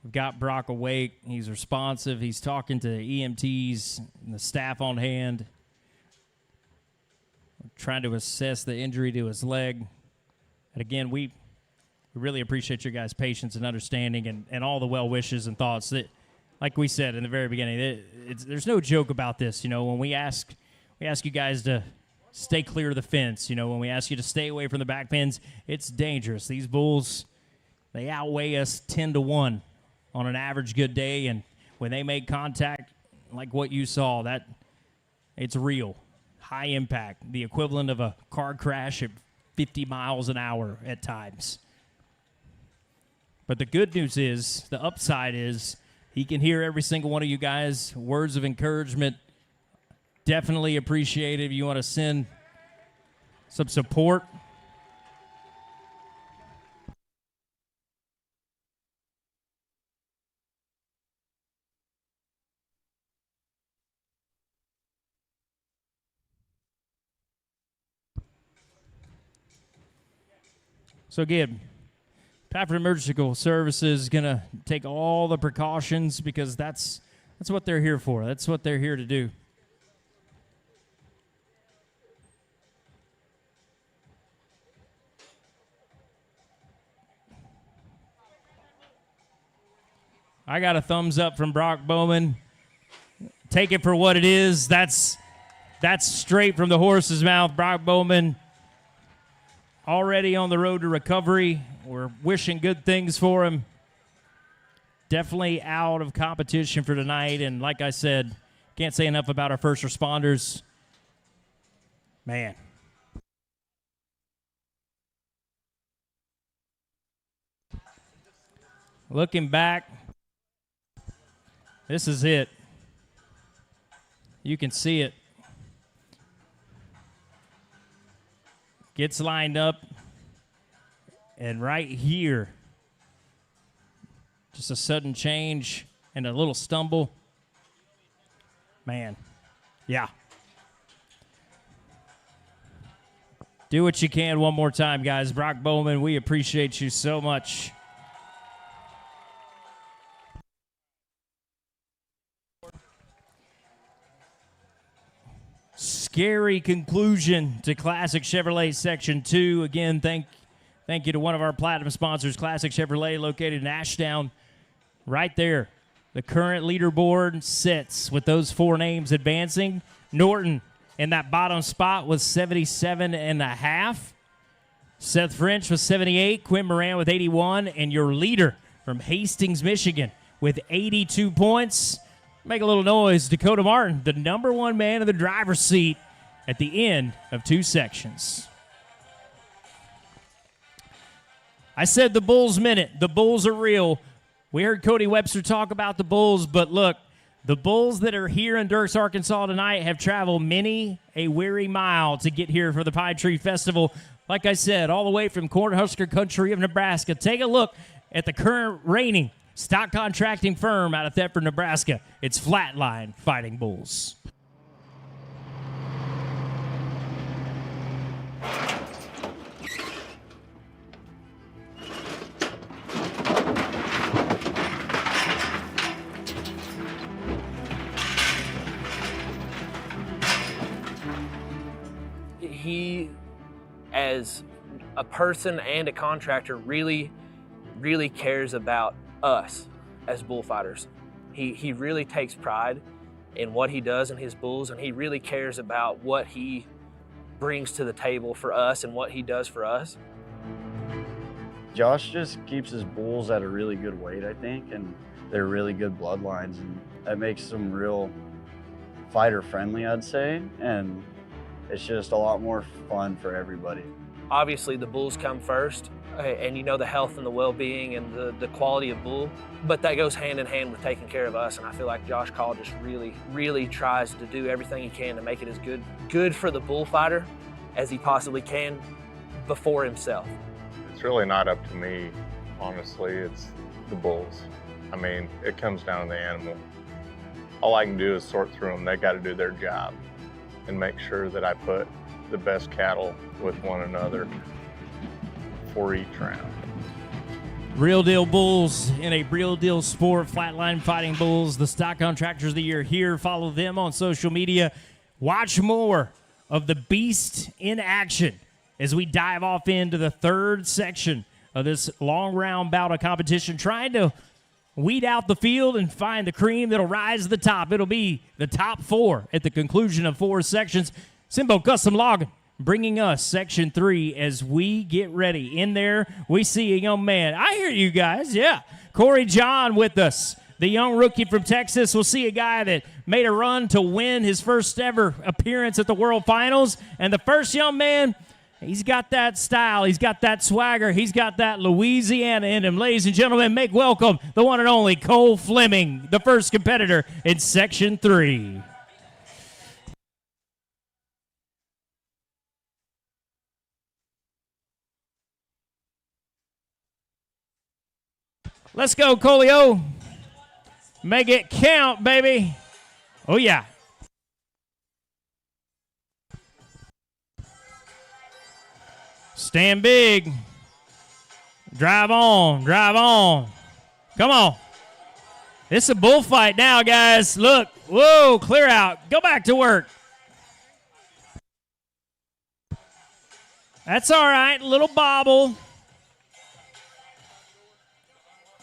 we've got Brock awake. He's responsive. He's talking to EMTs and the staff on hand. We're trying to assess the injury to his leg. And again, we really appreciate your guys' patience and understanding and all the well wishes and thoughts that, like we said in the very beginning, there's no joke about this. You know, when we ask you guys to stay clear of the fence. You know, when we ask you to stay away from the back pins, it's dangerous. These bulls, they outweigh us 10-1 on an average good day, and when they make contact like what you saw, that it's real. High impact, the equivalent of a car crash at 50 miles an hour at times. But the good news is, the upside is, he can hear every single one of you guys. Words of encouragement, definitely appreciated. If you want to send some support, so again, Patrick Emergency Services is going to take all the precautions because that's what they're here for. That's what they're here to do. I got a thumbs up from Brock Bowman. Take it for what it is. That's straight from the horse's mouth. Brock Bowman already on the road to recovery. We're wishing good things for him. Definitely out of competition for tonight. And like I said, can't say enough about our first responders. Man. Looking back, this is it. You can see it. Gets lined up. And right here, just a sudden change and a little stumble. Man, yeah. Do what you can one more time, guys. Brock Bowman, we appreciate you so much. Scary conclusion to Classic Chevrolet Section 2. Again, thank you to one of our platinum sponsors, Classic Chevrolet, located in Ashdown. Right there, the current leaderboard sits with those four names advancing. Norton in that bottom spot with 77.5. Seth French with 78. Quinn Moran with 81. And your leader from Hastings, Michigan with 82 points. Make a little noise. Dakota Martin, the number one man in the driver's seat at the end of two sections. I said the Bulls minute. The Bulls are real. We heard Cody Webster talk about the Bulls, but look, the Bulls that are here in Dierks, Arkansas tonight have traveled many a weary mile to get here for the Pine Tree Festival. Like I said, all the way from Cornhusker country of Nebraska. Take a look at the current reigning stock contracting firm out of Thetford, Nebraska. It's Flatline Fighting Bulls. He, as a person and a contractor, really cares about us as bullfighters. He really takes pride in what he does in his bulls, and he really cares about what he brings to the table for us and what he does for us. Josh just keeps his bulls at a really good weight, I think, and they're really good bloodlines, and that makes them real fighter friendly, I'd say, and it's just a lot more fun for everybody. Obviously the bulls come first, and you know the health and the well-being and the quality of bull, but that goes hand in hand with taking care of us, and I feel like Josh Call just really tries to do everything he can to make it as good for the bullfighter as he possibly can before himself. It's really not up to me, honestly. It's the bulls. I mean, it comes down to the animal. All I can do is sort through them. They got to do their job and make sure that I put the best cattle with one another for each round. Real deal bulls in a real deal sport. Flatline Fighting Bulls, the stock contractors of the year here. Follow them on social media. Watch more of the beast in action as we dive off into the third section of this long round bout of competition, trying to weed out the field and find the cream that'll rise to the top. It'll be the top four at the conclusion of four sections. Simbo Custom Logging bringing us Section 3 as we get ready. In there, we see a young man. I hear you guys, yeah. Corey John with us, the young rookie from Texas. We'll see a guy that made a run to win his first ever appearance at the World Finals. And the first young man, he's got that style. He's got that swagger. He's got that Louisiana in him. Ladies and gentlemen, make welcome the one and only Cole Fleming, the first competitor in Section 3. Let's go, Colio. Make it count, baby. Oh, yeah. Stand big. Drive on, drive on. Come on. It's a bullfight now, guys. Look, whoa, clear out. Go back to work. That's all right, little bobble.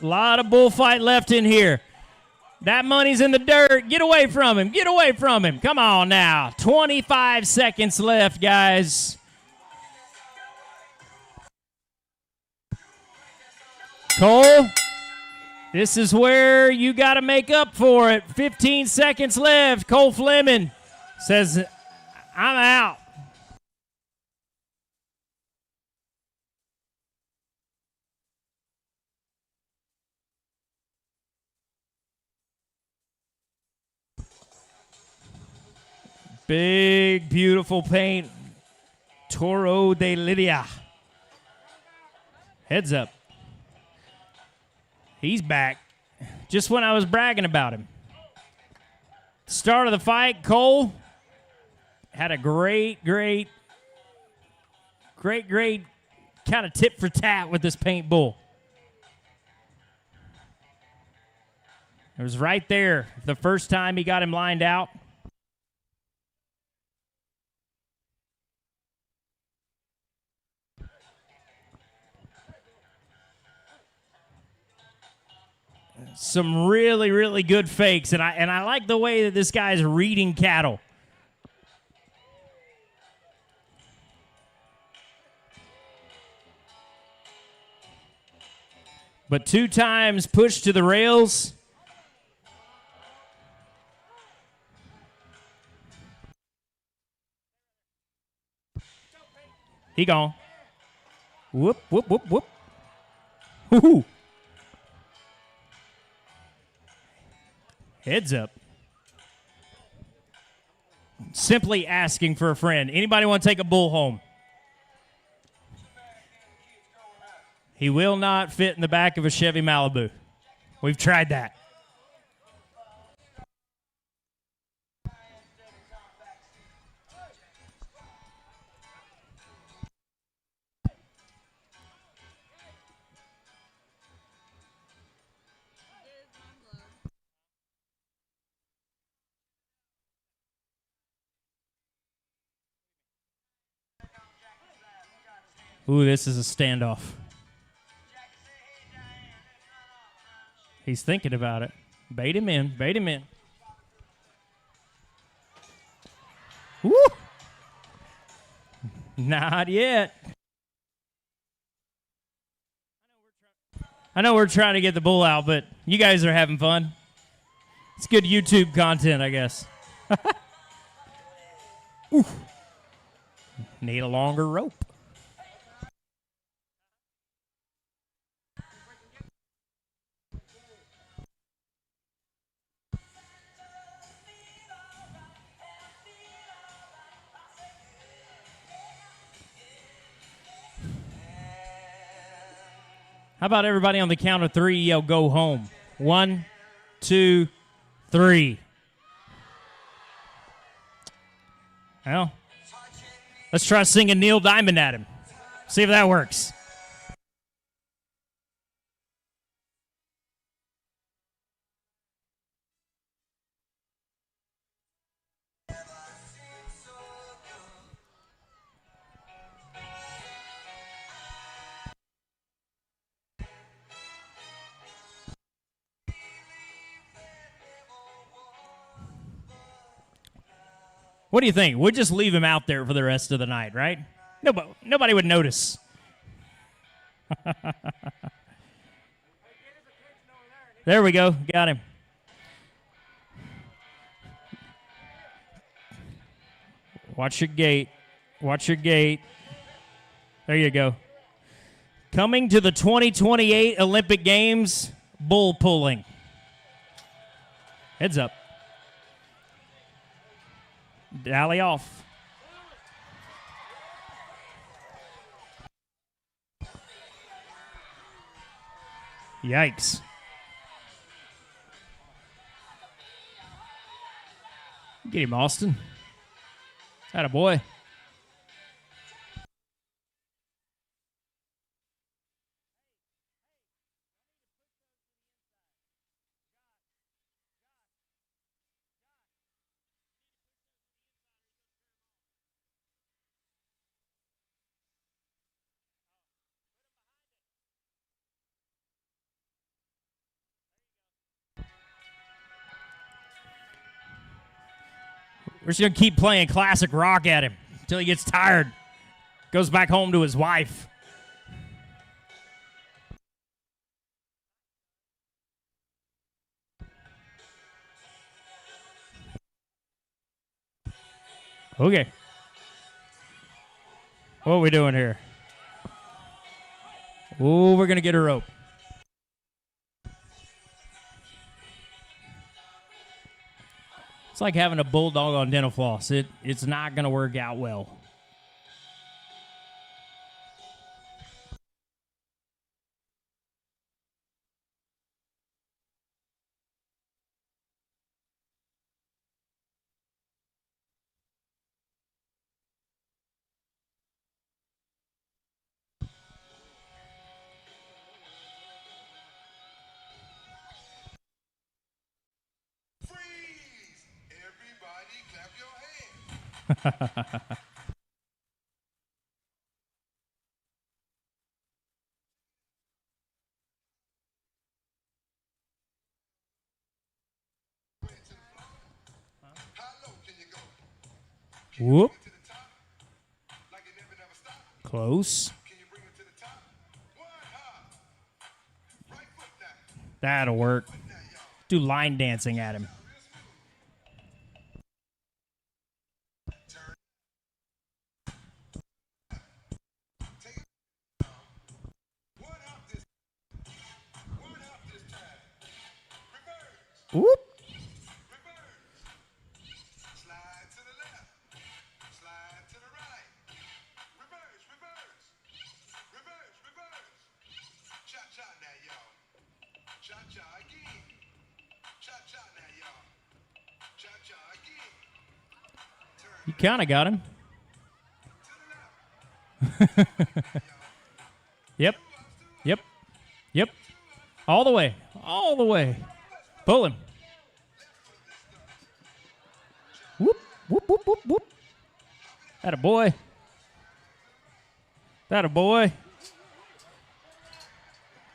A lot of bullfight left in here. That money's in the dirt. Get away from him. Get away from him. Come on now. 25 seconds left, guys. Cole, this is where you got to make up for it. 15 seconds left. Cole Fleming says, I'm out. Big, beautiful paint. Toro de Lidia. Heads up. He's back. Just when I was bragging about him. Start of the fight, Cole had a great kind of tit for tat with this paint bull. It was right there the first time he got him lined out. Some really, really good fakes, and I like the way that this guy's reading cattle. But 2 times pushed to the rails. He gone. Whoop, whoop, whoop, whoop. Woo-hoo. Heads up. Simply asking for a friend. Anybody want to take a bull home? He will not fit in the back of a Chevy Malibu. We've tried that. Ooh, this is a standoff. He's thinking about it. Bait him in. Bait him in. Woo! Not yet. I know we're trying to get the bull out, but you guys are having fun. It's good YouTube content, I guess. Ooh. Need a longer rope. How about everybody on the count of 3 yell go home? 1, 2, 3. Well, let's try singing Neil Diamond at him. See if that works. What do you think? We'll just leave him out there for the rest of the night, right? Nobody would notice. There we go. Got him. Watch your gate. Watch your gate. There you go. Coming to the 2028 Olympic Games, bull pulling. Heads up. Dally off. Yikes. Get him, Austin. Atta boy. We're just going to keep playing classic rock at him until he gets tired. Goes back home to his wife. Okay. What are we doing here? Oh, we're going to get a rope. It's like having a bulldog on dental floss. It's not going to work out well. Whoop. Close. That'll work. Do line dancing at him. Whoop. You kind of got him. Yep. Yep. Yep. All the way. All the way. Pull him. Whoop, whoop, whoop, whoop, whoop. That a boy. That a boy.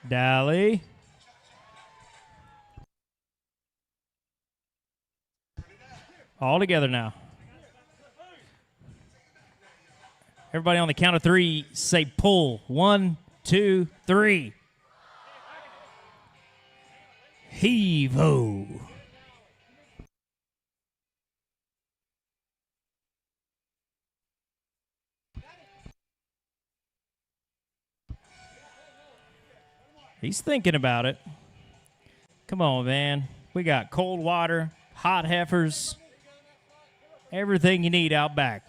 Dally. All together now. Everybody on the count of three, say pull. 1, 2, 3. Heave-ho. He's thinking about it. Come on, man. We got cold water, hot heifers, everything you need out back.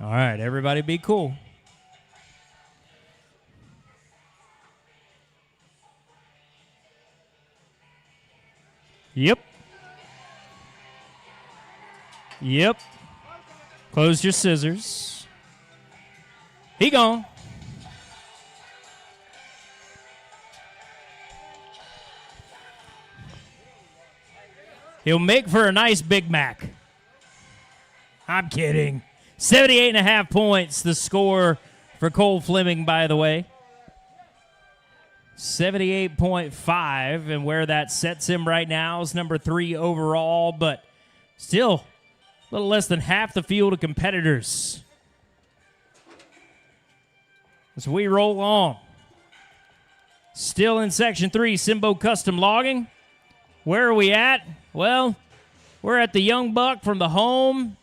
All right, everybody be cool. Yep. Yep. Close your scissors. He gone. He'll make for a nice Big Mac. I'm kidding. 78.5 points, the score for Cole Fleming, by the way. 78.5, and where that sets him right now is number 3 overall, but still a little less than half the field of competitors. As we roll on. Still in Section 3, Simbo Custom Logging. Where are we at? Well, we're at the Young Buck from the home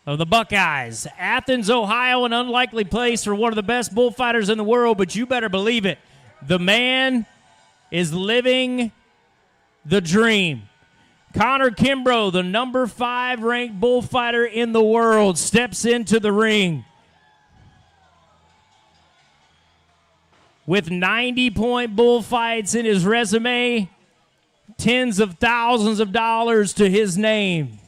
of the Buckeyes. Athens, Ohio, an unlikely place for one of the best bullfighters in the world, but you better believe it. The man is living the dream. Connor Kimbrough, the number 5 ranked bullfighter in the world, steps into the ring. With 90-point bullfights in his resume, tens of thousands of dollars to his name.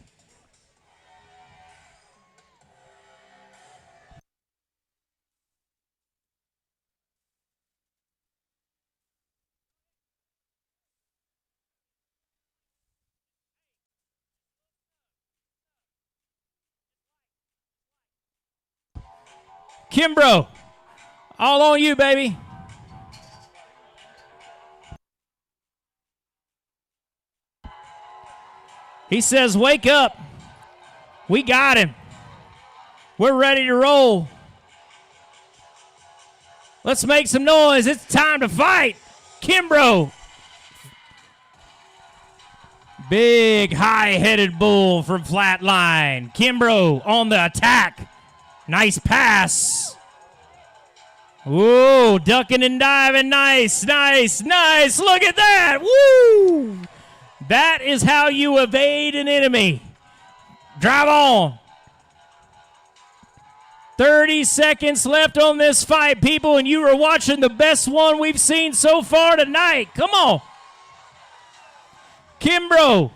Kimbrough, all on you, baby. He says, wake up. We got him. We're ready to roll. Let's make some noise. It's time to fight. Kimbrough. Big high-headed bull from Flatline. Kimbrough on the attack. Nice pass. Whoa, ducking and diving. Nice, nice, nice. Look at that. Woo! That is how you evade an enemy. Drive on. 30 seconds left on this fight, people, and you are watching the best one we've seen so far tonight. Come on. Kimbrough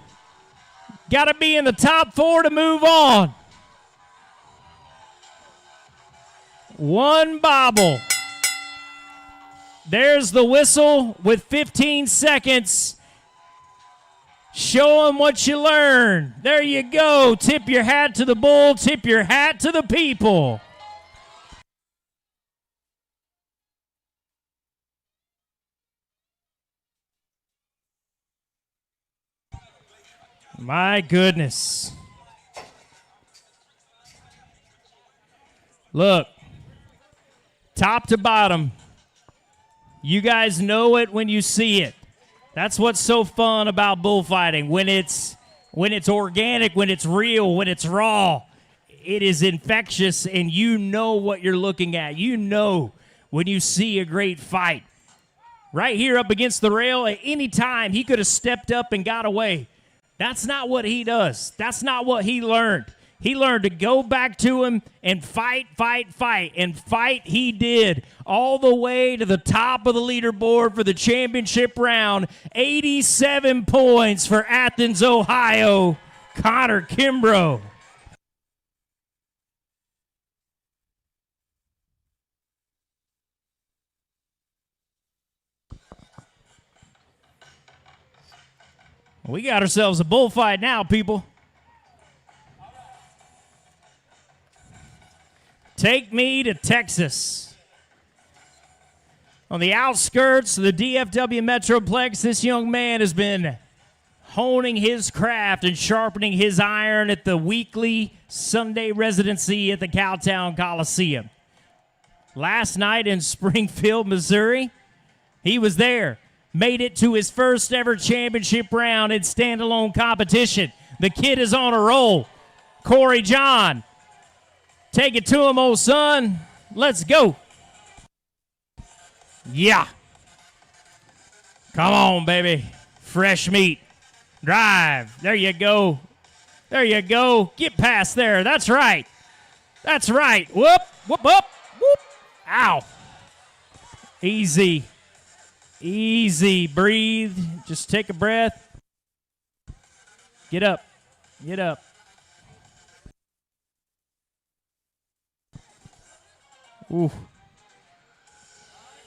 got to be in the top 4 to move on. One bobble. There's the whistle with 15 seconds. Show them what you learned. There you go. Tip your hat to the bull. Tip your hat to the people. My goodness. Look, top to bottom, you guys know it when you see it. That's what's so fun about bullfighting. When it's organic, when it's real, when it's raw, it is infectious, and you know what you're looking at. You know when you see a great fight. Right here up against the rail, at any time, he could have stepped up and got away. That's not what he does. That's not what he learned. He learned to go back to him and fight, fight, fight. And fight he did all the way to the top of the leaderboard for the championship round. 87 points for Athens, Ohio, Connor Kimbrough. We got ourselves a bullfight now, people. Take me to Texas. On the outskirts of the DFW Metroplex, this young man has been honing his craft and sharpening his iron at the weekly Sunday residency at the Cowtown Coliseum. Last night in Springfield, Missouri, he was there. Made it to his first ever championship round in standalone competition. The kid is on a roll. Corey John, take it to him, old son. Let's go. Yeah. Come on, baby. Fresh meat. Drive. There you go. There you go. Get past there. That's right. That's right. Whoop, whoop, whoop, whoop. Ow. Easy. Easy. Breathe. Just take a breath. Get up. Get up. Ooh.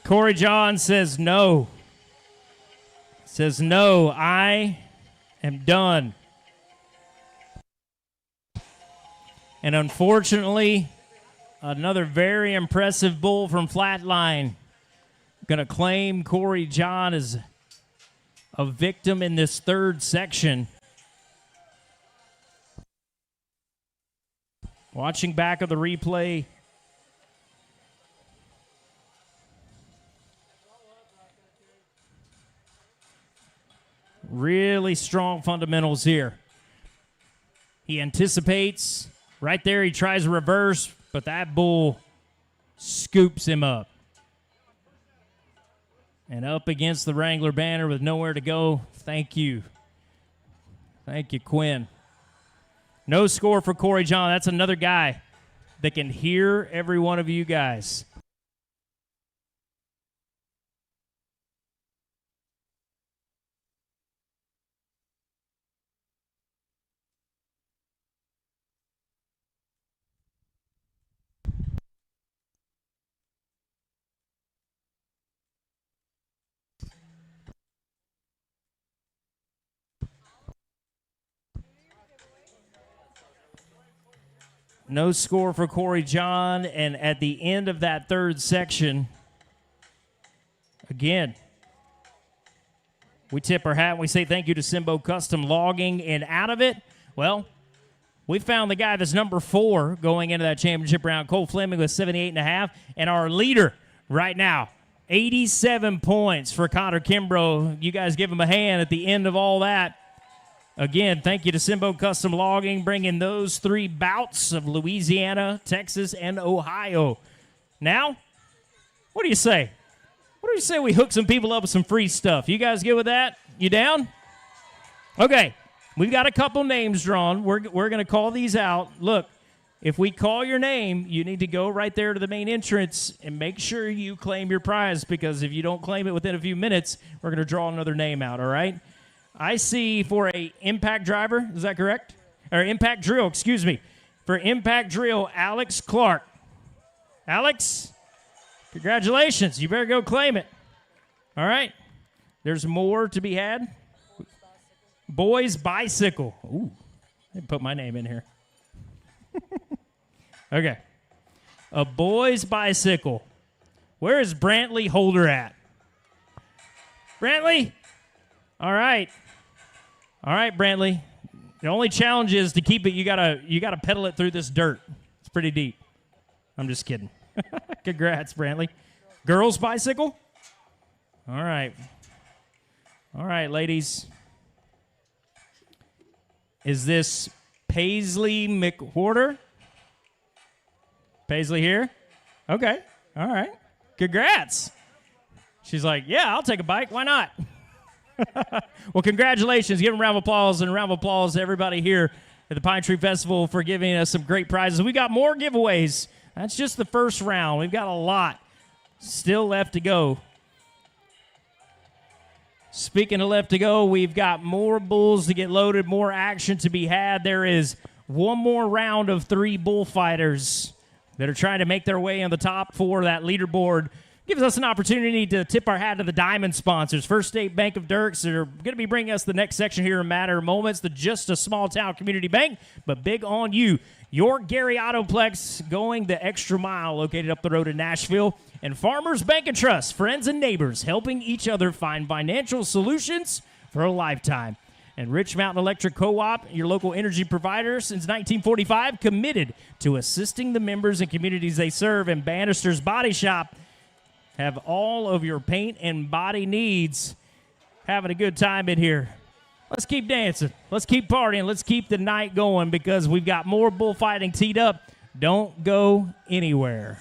Corey John says no. Says no, I am done. And unfortunately, another very impressive bull from Flatline going to claim Corey John as a victim in this third section. Watching back of the replay, really strong fundamentals here. He anticipates. Right there, he tries a reverse, but that bull scoops him up. And up against the Wrangler banner with nowhere to go. Thank you. Thank you, Quinn. No score for Corey John. That's another guy that can hear every one of you guys. No score for Corey John. And at the end of that third section, again, we tip our hat and we say thank you to Simbo Custom Logging. And out of it, well, we found the guy that's number 4 going into that championship round, Cole Fleming with 78.5. And our leader right now, 87 points for Connor Kimbrough. You guys give him a hand at the end of all that. Again, thank you to Simbo Custom Logging, bringing those 3 bouts of Louisiana, Texas, and Ohio. Now, what do you say? What do you say we hook some people up with some free stuff? You guys good with that? You down? Okay, we've got a couple names drawn. We're going to call these out. Look, if we call your name, you need to go right there to the main entrance and make sure you claim your prize, because if you don't claim it within a few minutes, we're going to draw another name out, all right? I see for a impact driver, is that correct? Or impact drill, excuse me. For impact drill, Alex Clark. Alex, congratulations. You better go claim it. All right. There's more to be had. Boys Bicycle. Ooh, I put my name in here. Okay. A Boys Bicycle. Where is Brantley Holder at? Brantley? All right. All right, Brantley. The only challenge is to keep it, you gotta pedal it through this dirt. It's pretty deep. I'm just kidding. Congrats, Brantley. Girls Bicycle? All right. All right, ladies. Is this Paisley McWhorter? Paisley here? Okay. All right. Congrats. She's like, yeah, I'll take a bike. Why not? Well, congratulations. Give them a round of applause, and a round of applause to everybody here at the Pine Tree Festival for giving us some great prizes. We got more giveaways. That's just the first round. We've got a lot still left to go. Speaking of left to go, we've got more bulls to get loaded, more action to be had. There is one more round of 3 bullfighters that are trying to make their way on the top 4 of that leaderboard. Gives us an opportunity to tip our hat to the diamond sponsors. First State Bank of Dierks are going to be bringing us the next section here in a matter of moments. The Just a Small Town Community Bank, but big on you. Your Gary Autoplex going the extra mile, located up the road in Nashville. And Farmers Bank and Trust, friends and neighbors helping each other find financial solutions for a lifetime. And Rich Mountain Electric Co-op, your local energy provider since 1945, committed to assisting the members and communities they serve. And Bannister's Body Shop, have all of your paint and body needs. Having a good time in here. Let's keep dancing. Let's keep partying. Let's keep the night going, because we've got more bullfighting teed up. Don't go anywhere.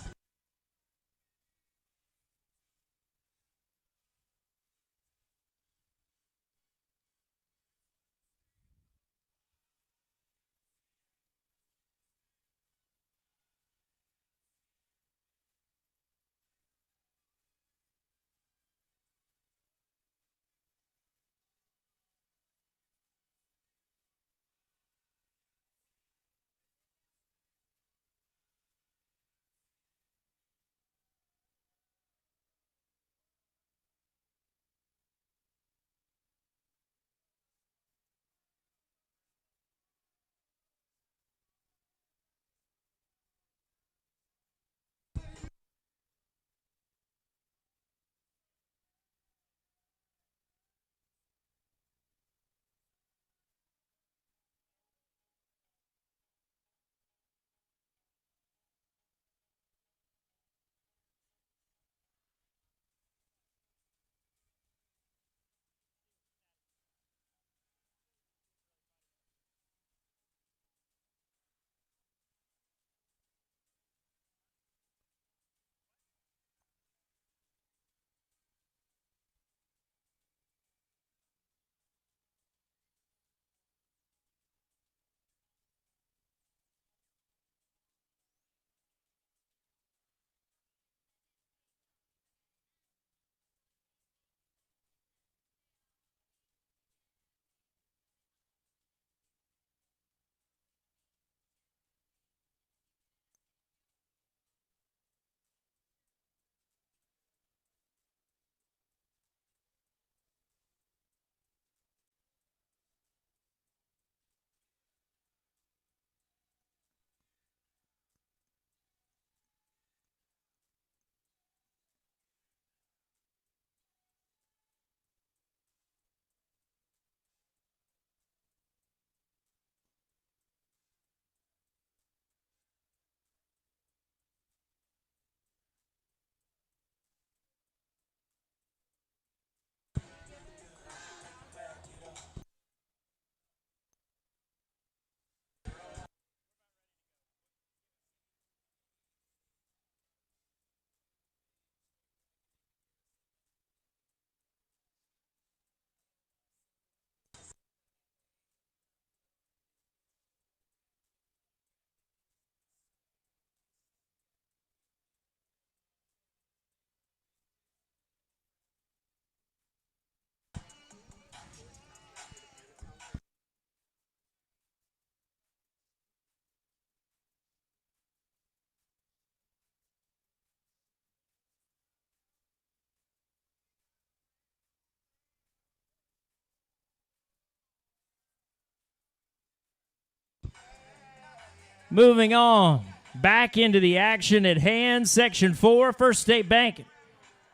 Moving on. Back into the action at hand. Section 4, First State Bank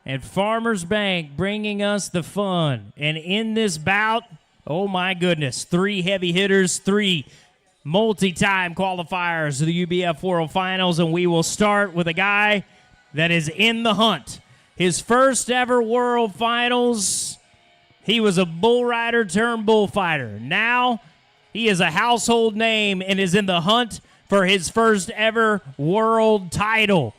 and Farmers Bank bringing us the fun. And in this bout, oh my goodness, 3 heavy hitters, 3 multi-time qualifiers to the UBF World Finals, and we will start with a guy that is in the hunt. His first ever World Finals, he was a bull rider turned bullfighter. Now he is a household name and is in the hunt for his first ever world title.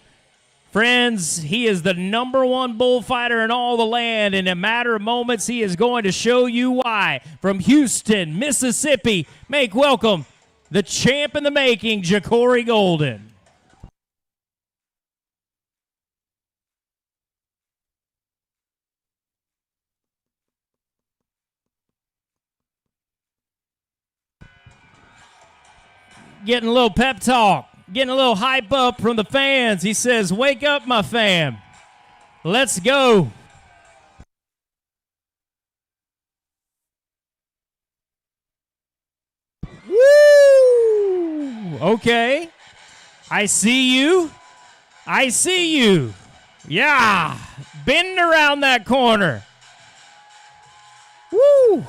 Friends, he is the #1 bullfighter in all the land. In a matter of moments, he is going to show you why. From Houston, Mississippi, make welcome the champ in the making, JACOREY Golden. Getting a little pep talk. Getting a little hype up from the fans. He says, wake up, my fam. Let's go. Woo! Okay. I see you. I see you. Yeah. Bend around that corner. Woo!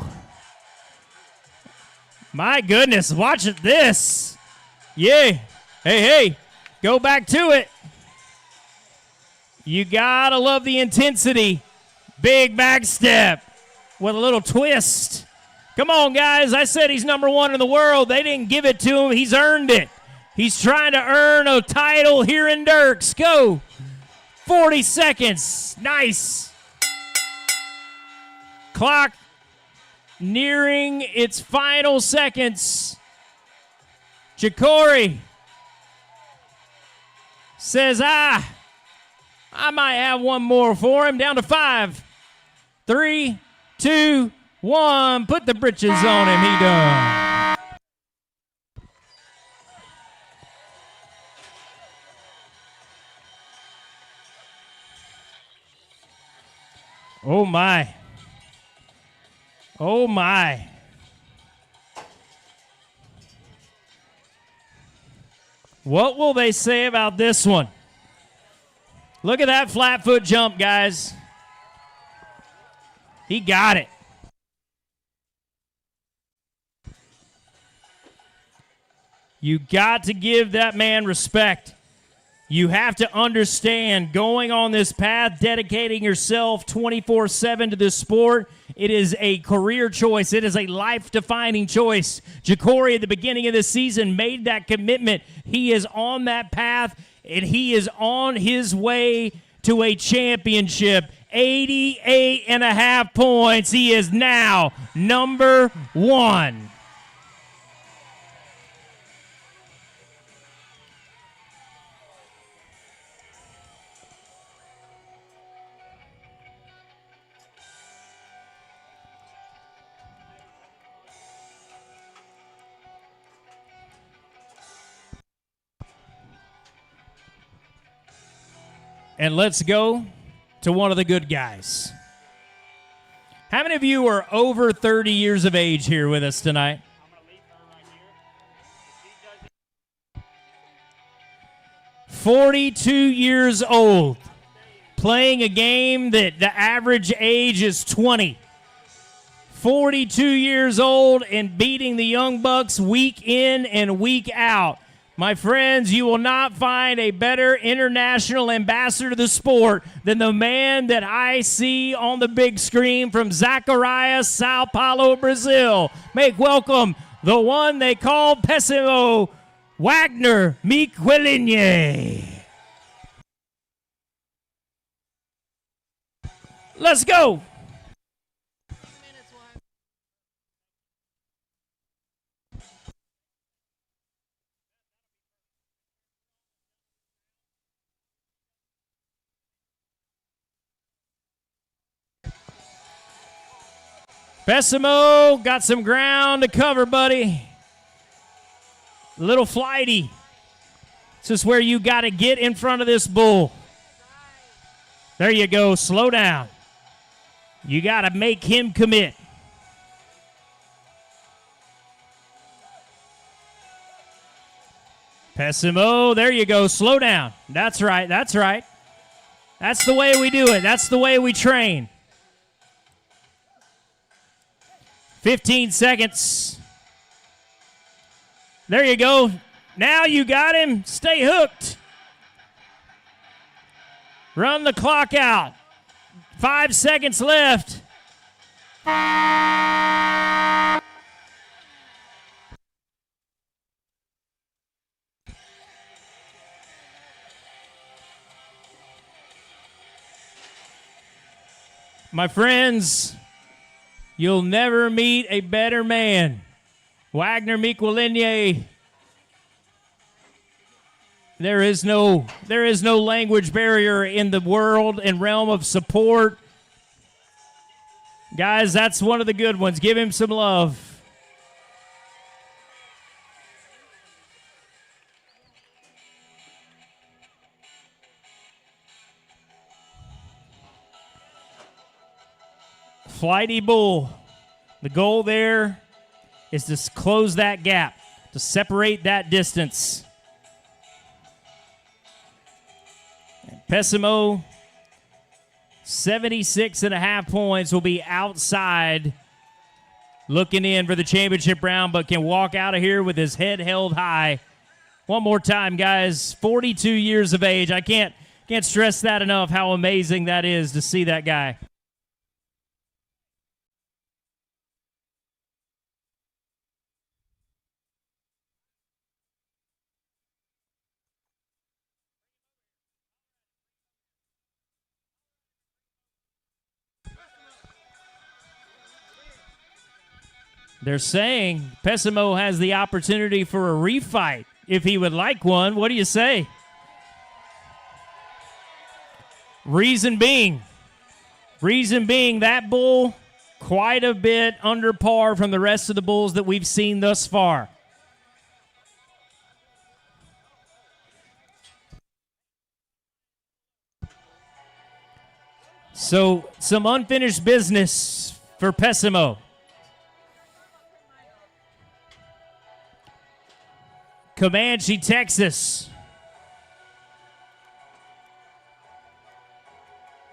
My goodness, watch this. Yeah. Hey, go back to it. You gotta love the intensity. Big back step with a little twist. Come on, guys. I said he's #1 in the world. They didn't give it to him. He's earned it. He's trying to earn a title here in Dierks. Go. 40 seconds. Nice. Clock nearing its final seconds. JACOREY says, I might have one more for him. Down to 5, 3, 2, 1. Put the britches on him. He done. Oh, my. Oh, my. What will they say about this one? Look at that flat foot jump, guys. He got it. You got to give that man respect. You have to understand, going on this path, dedicating yourself 24/7 to this sport, it is a career choice. It is a life-defining choice. JACOREY at the beginning of the season made that commitment. He is on that path, and he is on his way to a championship. 88.5 points. He is now #1. And let's go to one of the good guys. How many of you are over 30 years of age here with us tonight? 42 years old, playing a game that the average age is 20. 42 years old and beating the Young Bucks week in and week out. My friends, you will not find a better international ambassador to the sport than the man that I see on the big screen from Zacarias, Sao Paulo, Brazil. Make welcome the one they call Pessimo, Wagner MIQUELINE. Let's go. Pessimo got some ground to cover, buddy. A little flighty. This is where you got to get in front of this bull. There you go. Slow down. You got to make him commit. Pessimo, there you go. Slow down. That's right. That's right. That's the way we do it. That's the way we train. 15 seconds. There you go. Now you got him. Stay hooked. Run the clock out. 5 seconds left. My friends, you'll never meet a better man. Wagner MIQUELINE. There is no language barrier in the world and realm of support. Guys, that's one of the good ones. Give him some love. Flighty Bull. The goal there is to close that gap, to separate that distance. Pessimo, 76.5 points, will be outside looking in for the championship round, but can walk out of here with his head held high. One more time, guys. 42 years of age. I can't stress that enough, how amazing that is to see that guy. They're saying Pessimo has the opportunity for a refight if he would like one. What do you say? Reason being that bull quite a bit under par from the rest of the bulls that we've seen thus far. So some unfinished business for Pessimo. Comanche, Texas.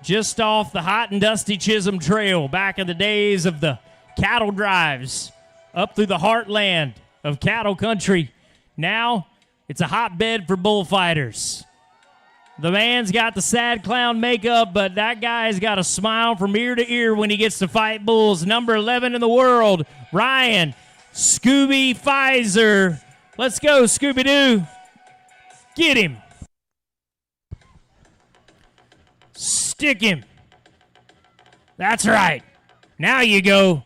Just off the hot and dusty Chisholm Trail back in the days of the cattle drives up through the heartland of cattle country. Now it's a hotbed for bullfighters. The man's got the sad clown makeup, but that guy's got a smile from ear to ear when he gets to fight bulls. Number 11 in the world, Ryan Scooby FIZER. Let's go, Scooby-Doo. Get him. Stick him. That's right. Now you go.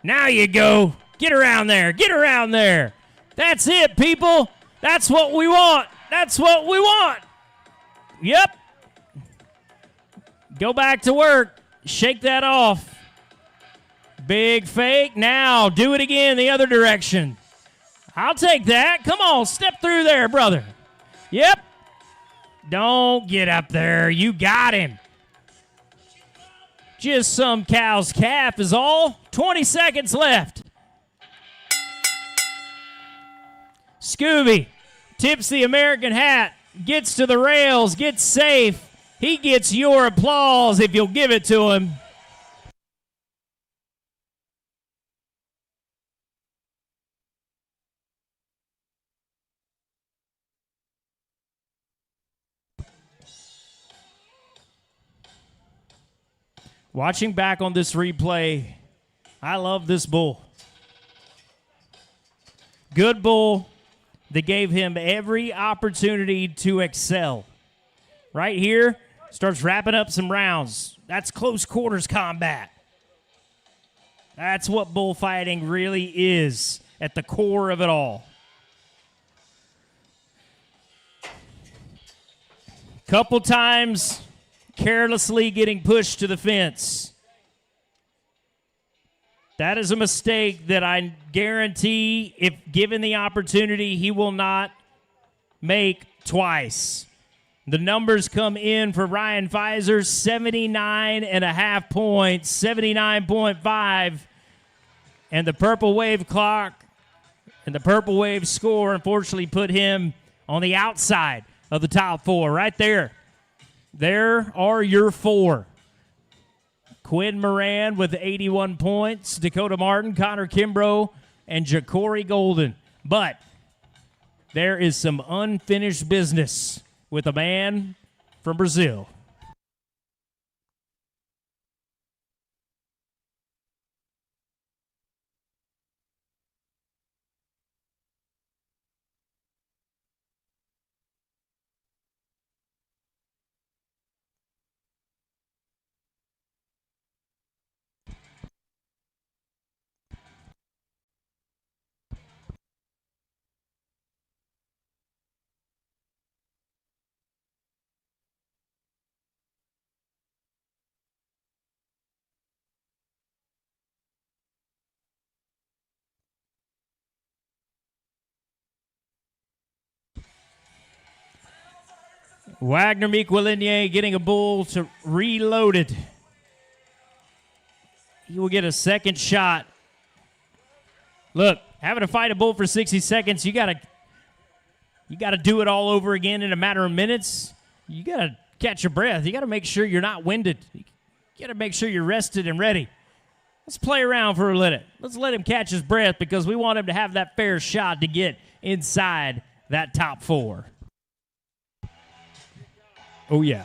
Now you go. Get around there. Get around there. That's it, people. That's what we want. That's what we want. Yep. Go back to work. Shake that off. Big fake. Now do it again the other direction. I'll take that. Come on, step through there, brother. Yep. Don't get up there. You got him. Just some cow's calf is all. 20 seconds left. Scooby tips the American hat, gets to the rails, gets safe. He gets your applause if you'll give it to him. Watching back on this replay, I love this bull. Good bull that gave him every opportunity to excel. Right here, starts wrapping up some rounds. That's close quarters combat. That's what bullfighting really is at the core of it all. Couple times carelessly getting pushed to the fence. That is a mistake that I guarantee, if given the opportunity, he will not make twice. The numbers come in for Ryan FIZER, 79.5 points, 79.5. And the Purple Wave clock and the Purple Wave score unfortunately put him on the outside of the top 4, right there. There are your 4. Quinn Moran with 81 points, Dakota Martin, Connor Kimbrough, and JACOREY Golden. But there is some unfinished business with a man from Brazil. Wagner MIQUELINE getting a bull to reloaded. He will get a second shot. Look, having to fight a bull for 60 seconds, you gotta do it all over again in a matter of minutes. You gotta catch your breath. You gotta make sure you're not winded. You gotta make sure you're rested and ready. Let's play around for a minute. Let's let him catch his breath because we want him to have that fair shot to get inside that top 4. Oh, yeah.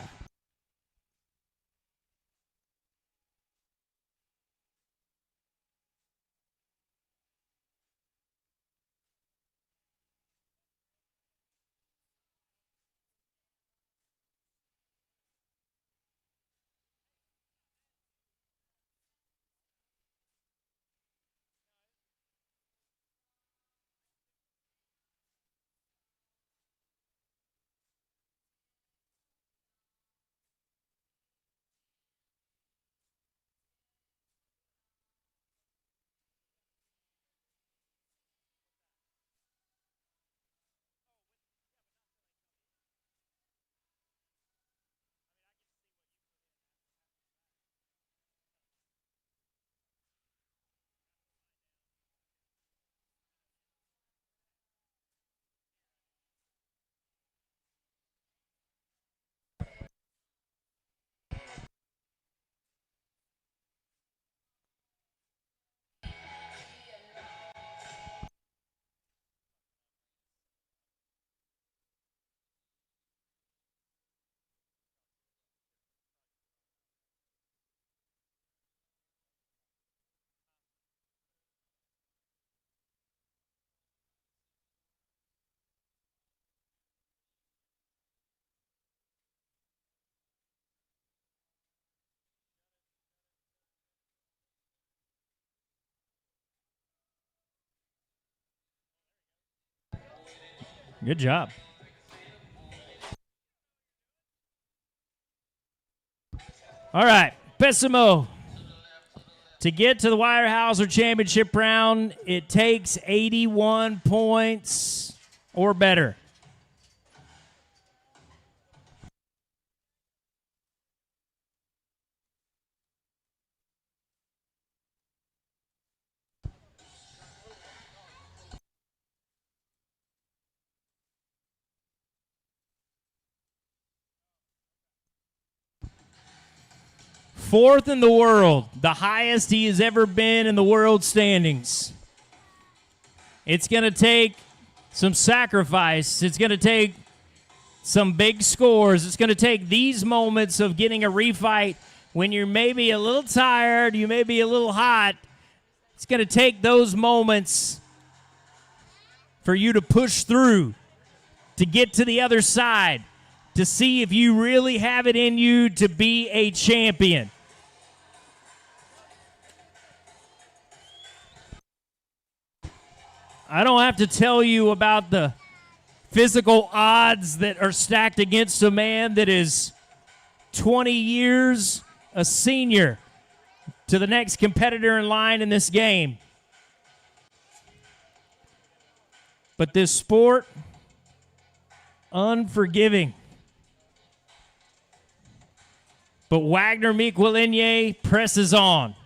Good job. All right, Pessimo. To get to the Weyerhaeuser Championship round, it takes 81 points or better. Fourth in the world, the highest he has ever been in the world standings. It's going to take some sacrifice. It's going to take some big scores. It's going to take these moments of getting a refight when you're maybe a little tired, you may be a little hot. It's going to take those moments for you to push through, to get to the other side, to see if you really have it in you to be a champion. I don't have to tell you about the physical odds that are stacked against a man that is 20 years a senior to the next competitor in line in this game. But this sport, unforgiving. But Wagner MIQUELINE presses on.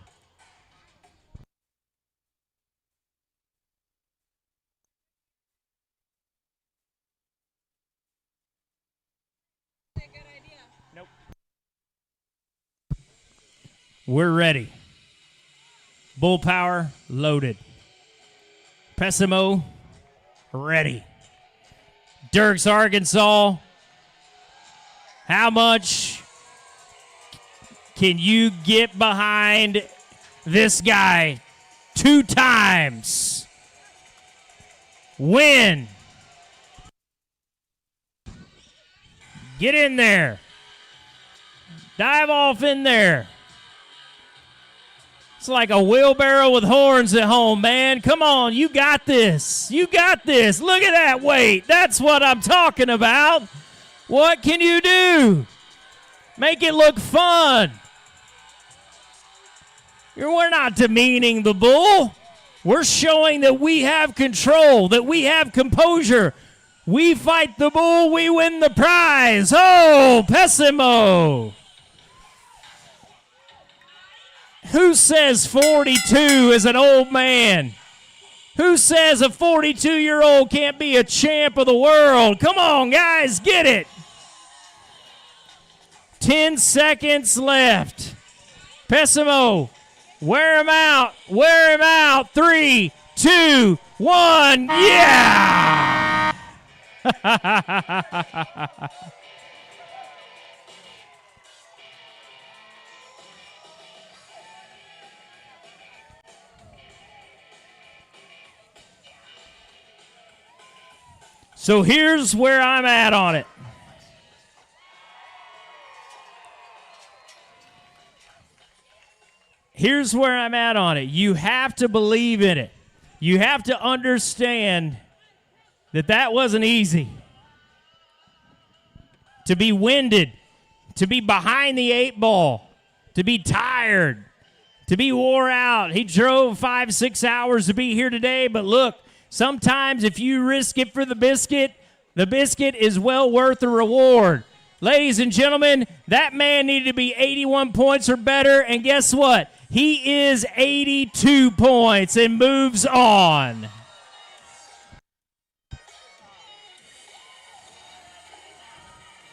We're ready. Bull power loaded. Pessimo ready. Dierks, Arkansas. How much can you get behind this guy 2 times? Win. Get in there. Dive off in there. It's like a wheelbarrow with horns at home, man. Come on, you got this. You got this. Look at that weight. That's what I'm talking about. What can you do? Make it look fun. We're not demeaning the bull. We're showing that we have control, that we have composure. We fight the bull, we win the prize. Oh, Pessimo. Who says 42 is an old man? Who says a 42-year-old can't be a champ of the world? Come on, guys, get it. 10 seconds left. Pessimo, wear him out. Wear him out. 3, 2, 1. Yeah! So here's where I'm at on it. Here's where I'm at on it. You have to believe in it. You have to understand that that wasn't easy. To be winded, to be behind the 8 ball, to be tired, to be wore out. He drove 5-6 hours to be here today, but look, sometimes if you risk it for the biscuit is well worth the reward. Ladies and gentlemen, that man needed to be 81 points or better, and guess what? He is 82 points and moves on.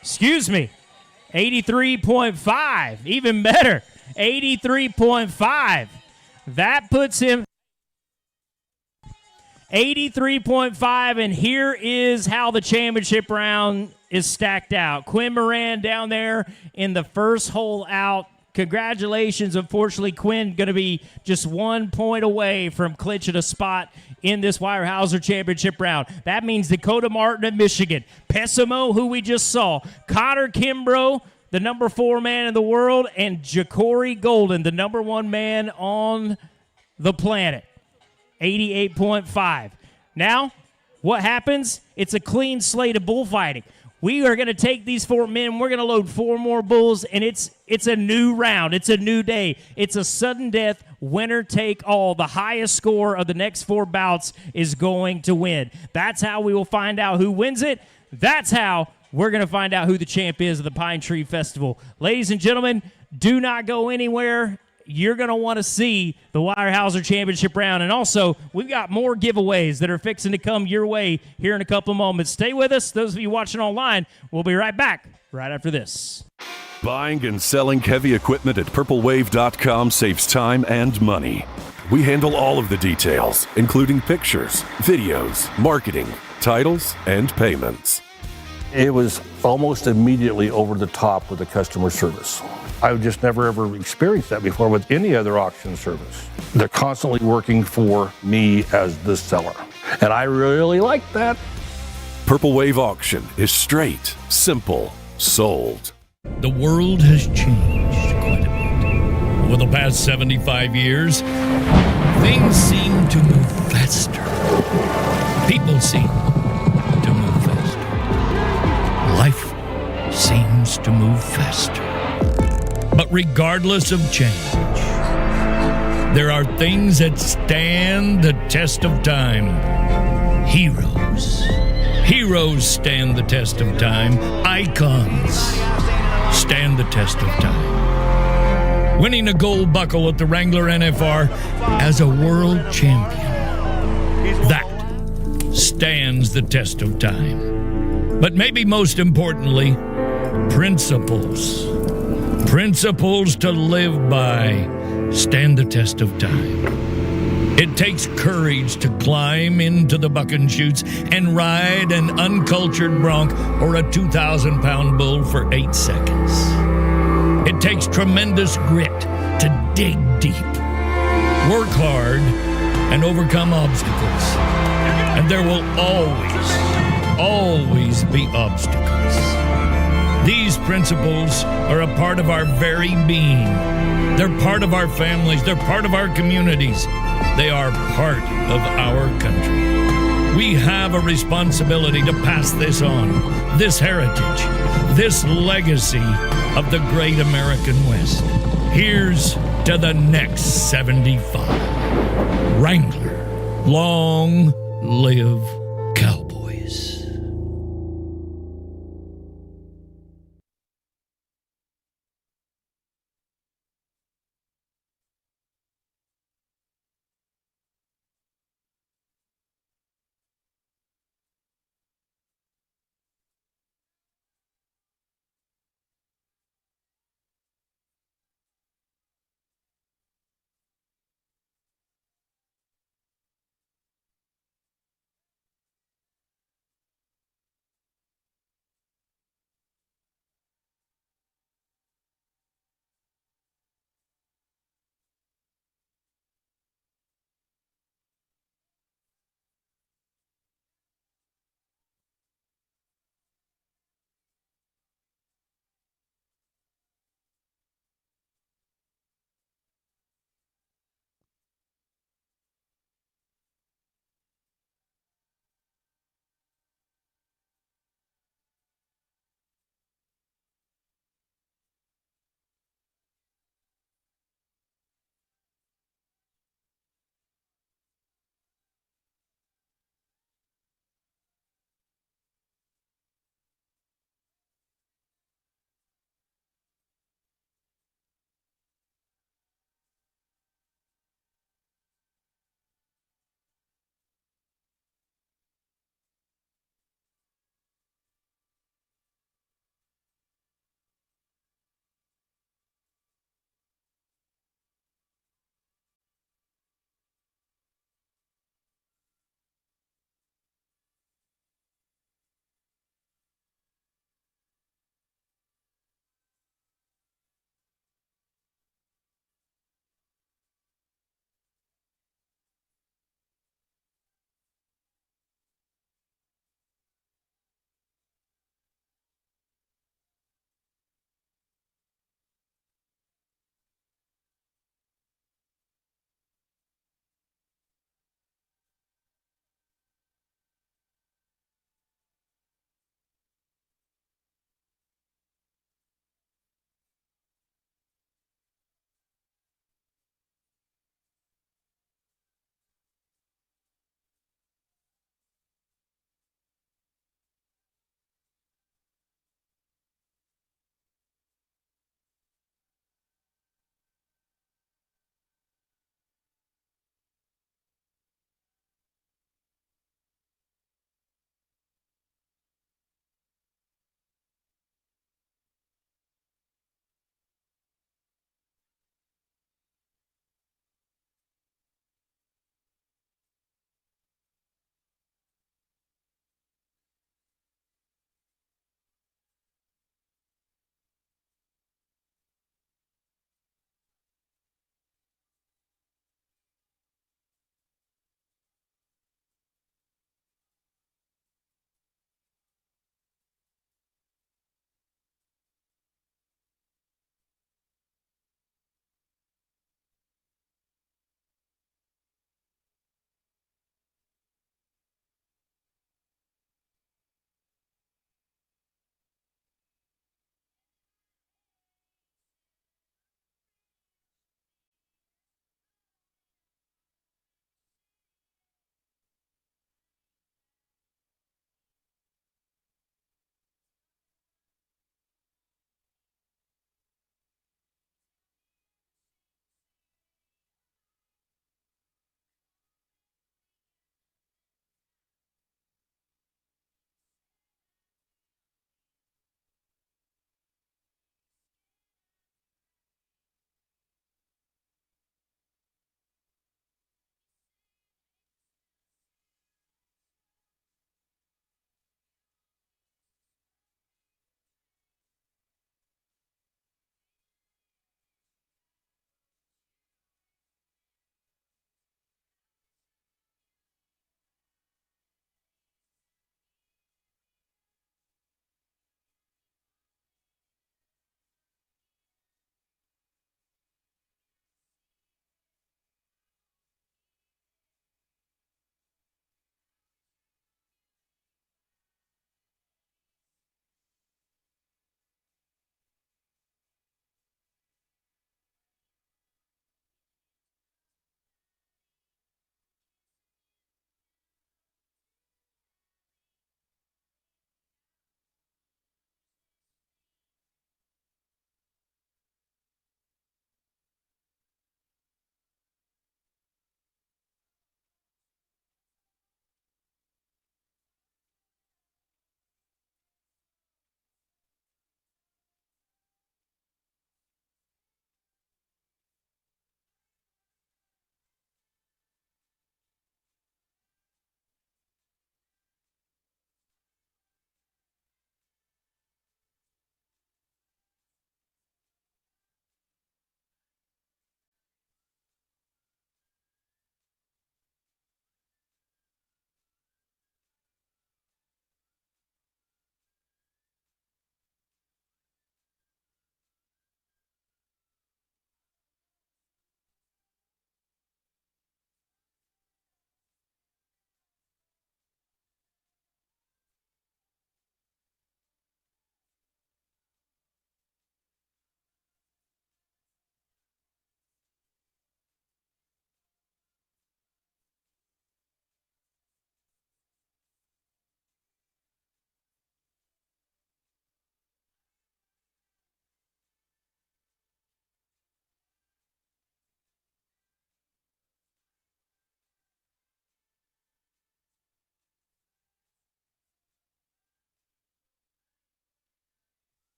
Excuse me, 83.5, even better, 83.5. That puts him 83.5, and here is how the championship round is stacked out. Quinn Moran down there in the first hole out. Congratulations. Unfortunately, Quinn going to be just 1 point away from clinching a spot in this Weyerhaeuser championship round. That means Dakota Martin of Michigan, Pessimo, who we just saw, Connor Kimbrough, the number 4 man in the world, and JACOREY Golden, the number 1 man on the planet. 88.5. Now, what happens? It's a clean slate of bullfighting. We are going to take these 4 men. We're going to load 4 more bulls, and it's a new round. It's a new day. It's a sudden death, winner take all. The highest score of the next 4 bouts is going to win. That's how we will find out who wins it. That's how we're going to find out who the champ is of the Pine Tree Festival. Ladies and gentlemen, do not go anywhere. You're going to want to see the Weyerhaeuser Championship round. And also, we've got more giveaways that are fixing to come your way here in a couple of moments. Stay with us. Those of you watching online, we'll be right back right after this. Buying and selling heavy equipment at purplewave.com saves time and money. We handle all of the details, including pictures, videos, marketing, titles, and payments. It was almost immediately over the top with the customer service. I've just never ever experienced that before with any other auction service. They're constantly working for me as the seller, and I really like that. Purple Wave Auction is straight, simple, sold. The world has changed quite a bit. Over the past 75 years, things seem to move faster. People seem to move faster. Life seems to move faster. But regardless of change, there are things that stand the test of time. Heroes. Heroes stand the test of time. Icons stand the test of time. Winning a gold buckle at the Wrangler NFR as a world champion. That stands the test of time. But maybe most importantly, principles. Principles to live by stand the test of time. It takes courage to climb into the bucking chutes and ride an uncultured bronc or a 2,000-pound bull for 8 seconds. It takes tremendous grit to dig deep, work hard, and overcome obstacles. And there will always be obstacles. These principles are a part of our very being. They're part of our families. They're part of our communities. They are part of our country. We have a responsibility to pass this on, this heritage, this legacy of the great American West. Here's to the next 75. Wrangler, long live cowboys.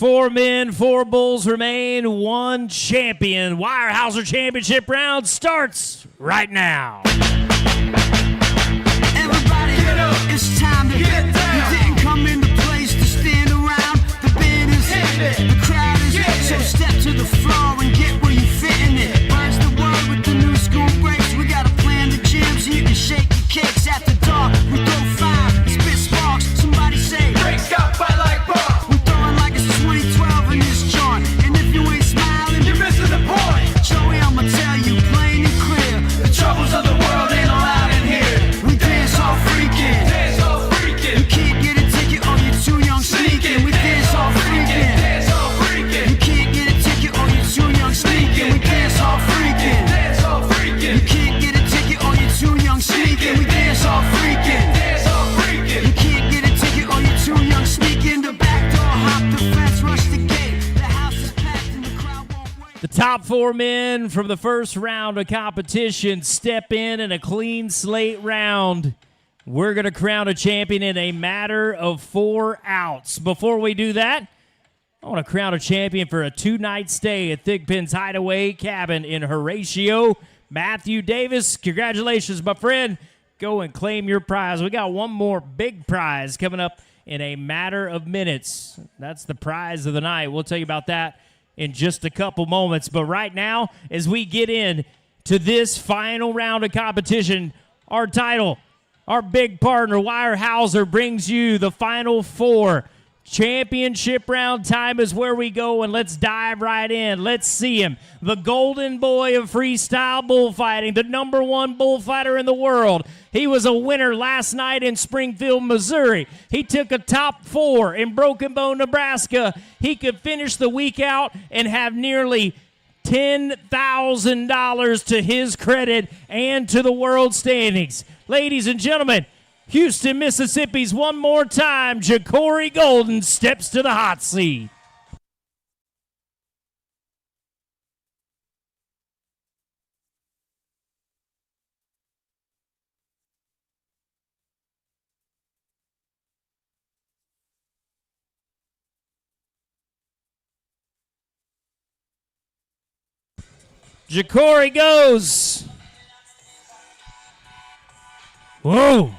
4 men, 4 bulls remain, 1 champion. Weyerhaeuser Championship round starts right now. Everybody get up. It's time to get down. You didn't come into place to stand around. The band is hit, the crowd is hit. So step to the floor and get where you fit in it. Burns the world with the new school breaks. We gotta plan the gym so you can shake your kicks. After dark, we throw fire, spit sparks. Somebody say, breaks got fight like bombs. We throwing like it's 2012 in this joint. And if you ain't smiling, you're missing the point. Joey, I'ma tell you plain and clear. The troubles of the world ain't allowed in here. We dance all freaking. Dance all freaking. You can't get a ticket or you're too young sneaking. We dance all freaking. Dance all freaking. You can't get a ticket or you're too young sneaking. We dance all freaking. Dance all freaking. You can't get a ticket or you're too young sneaking. We dance all freaking. Dance all freaking. You can't get a ticket or you're too young sneaking. The back door, hop the fence, rush the gate. The house is packed and the crowd won't wait. The top 4 men from the first round of competition step in a clean slate round. We're going to crown a champion in a matter of 4 outs. Before we do that, I want to crown a champion for a 2-night stay at Thigpen's Hideaway Cabin in Horatio. Matthew Davis, congratulations, my friend. Go and claim your prize. We got one more big prize coming up in a matter of minutes. That's the prize of the night. We'll tell you about that in just a couple moments. But right now, as we get in to this final round of competition, our title, our big partner, Weyerhaeuser, brings you the final 4. Championship round time is where we go, and let's dive right in. Let's see him, the golden boy of freestyle bullfighting, the #1 bullfighter in the world. He was a winner last night in Springfield, Missouri. He took a top 4 in Broken Bow, Nebraska. He could finish the week out and have nearly $10,000 to his credit and to the world standings. Ladies and gentlemen, Houston, Mississippi's one more time, JACOREY Golden steps to the hot seat. JACOREY goes. Whoa.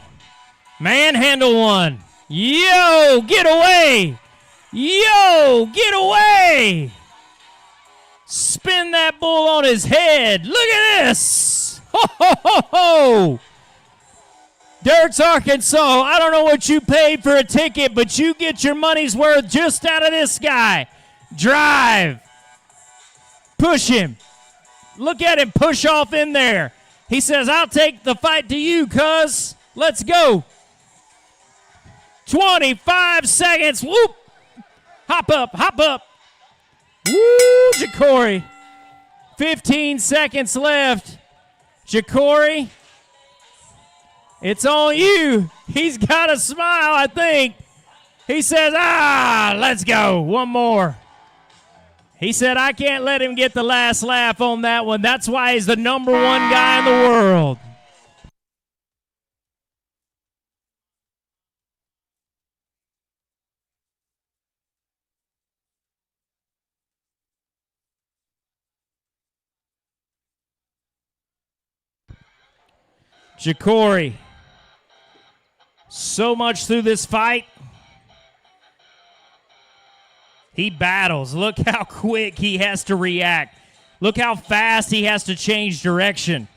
Manhandle one. Yo, get away. Yo, get away. Spin that bull on his head. Look at this. Ho, ho, ho, ho. Dierks, Arkansas, I don't know what you paid for a ticket, but you get your money's worth just out of this guy. Drive. Push him. Look at him push off in there. He says, I'll take the fight to you, cuz. Let's go. 25 seconds. Whoop. Hop up, hop up. Woo, JACOREY. 15 seconds left. JACOREY, it's on you. He's got a smile, I think. He says, let's go. One more. He said, I can't let him get the last laugh on that one. That's why he's the #1 guy in the world. JACOREY, so much through this fight. He battles. Look how quick he has to react. Look how fast he has to change direction.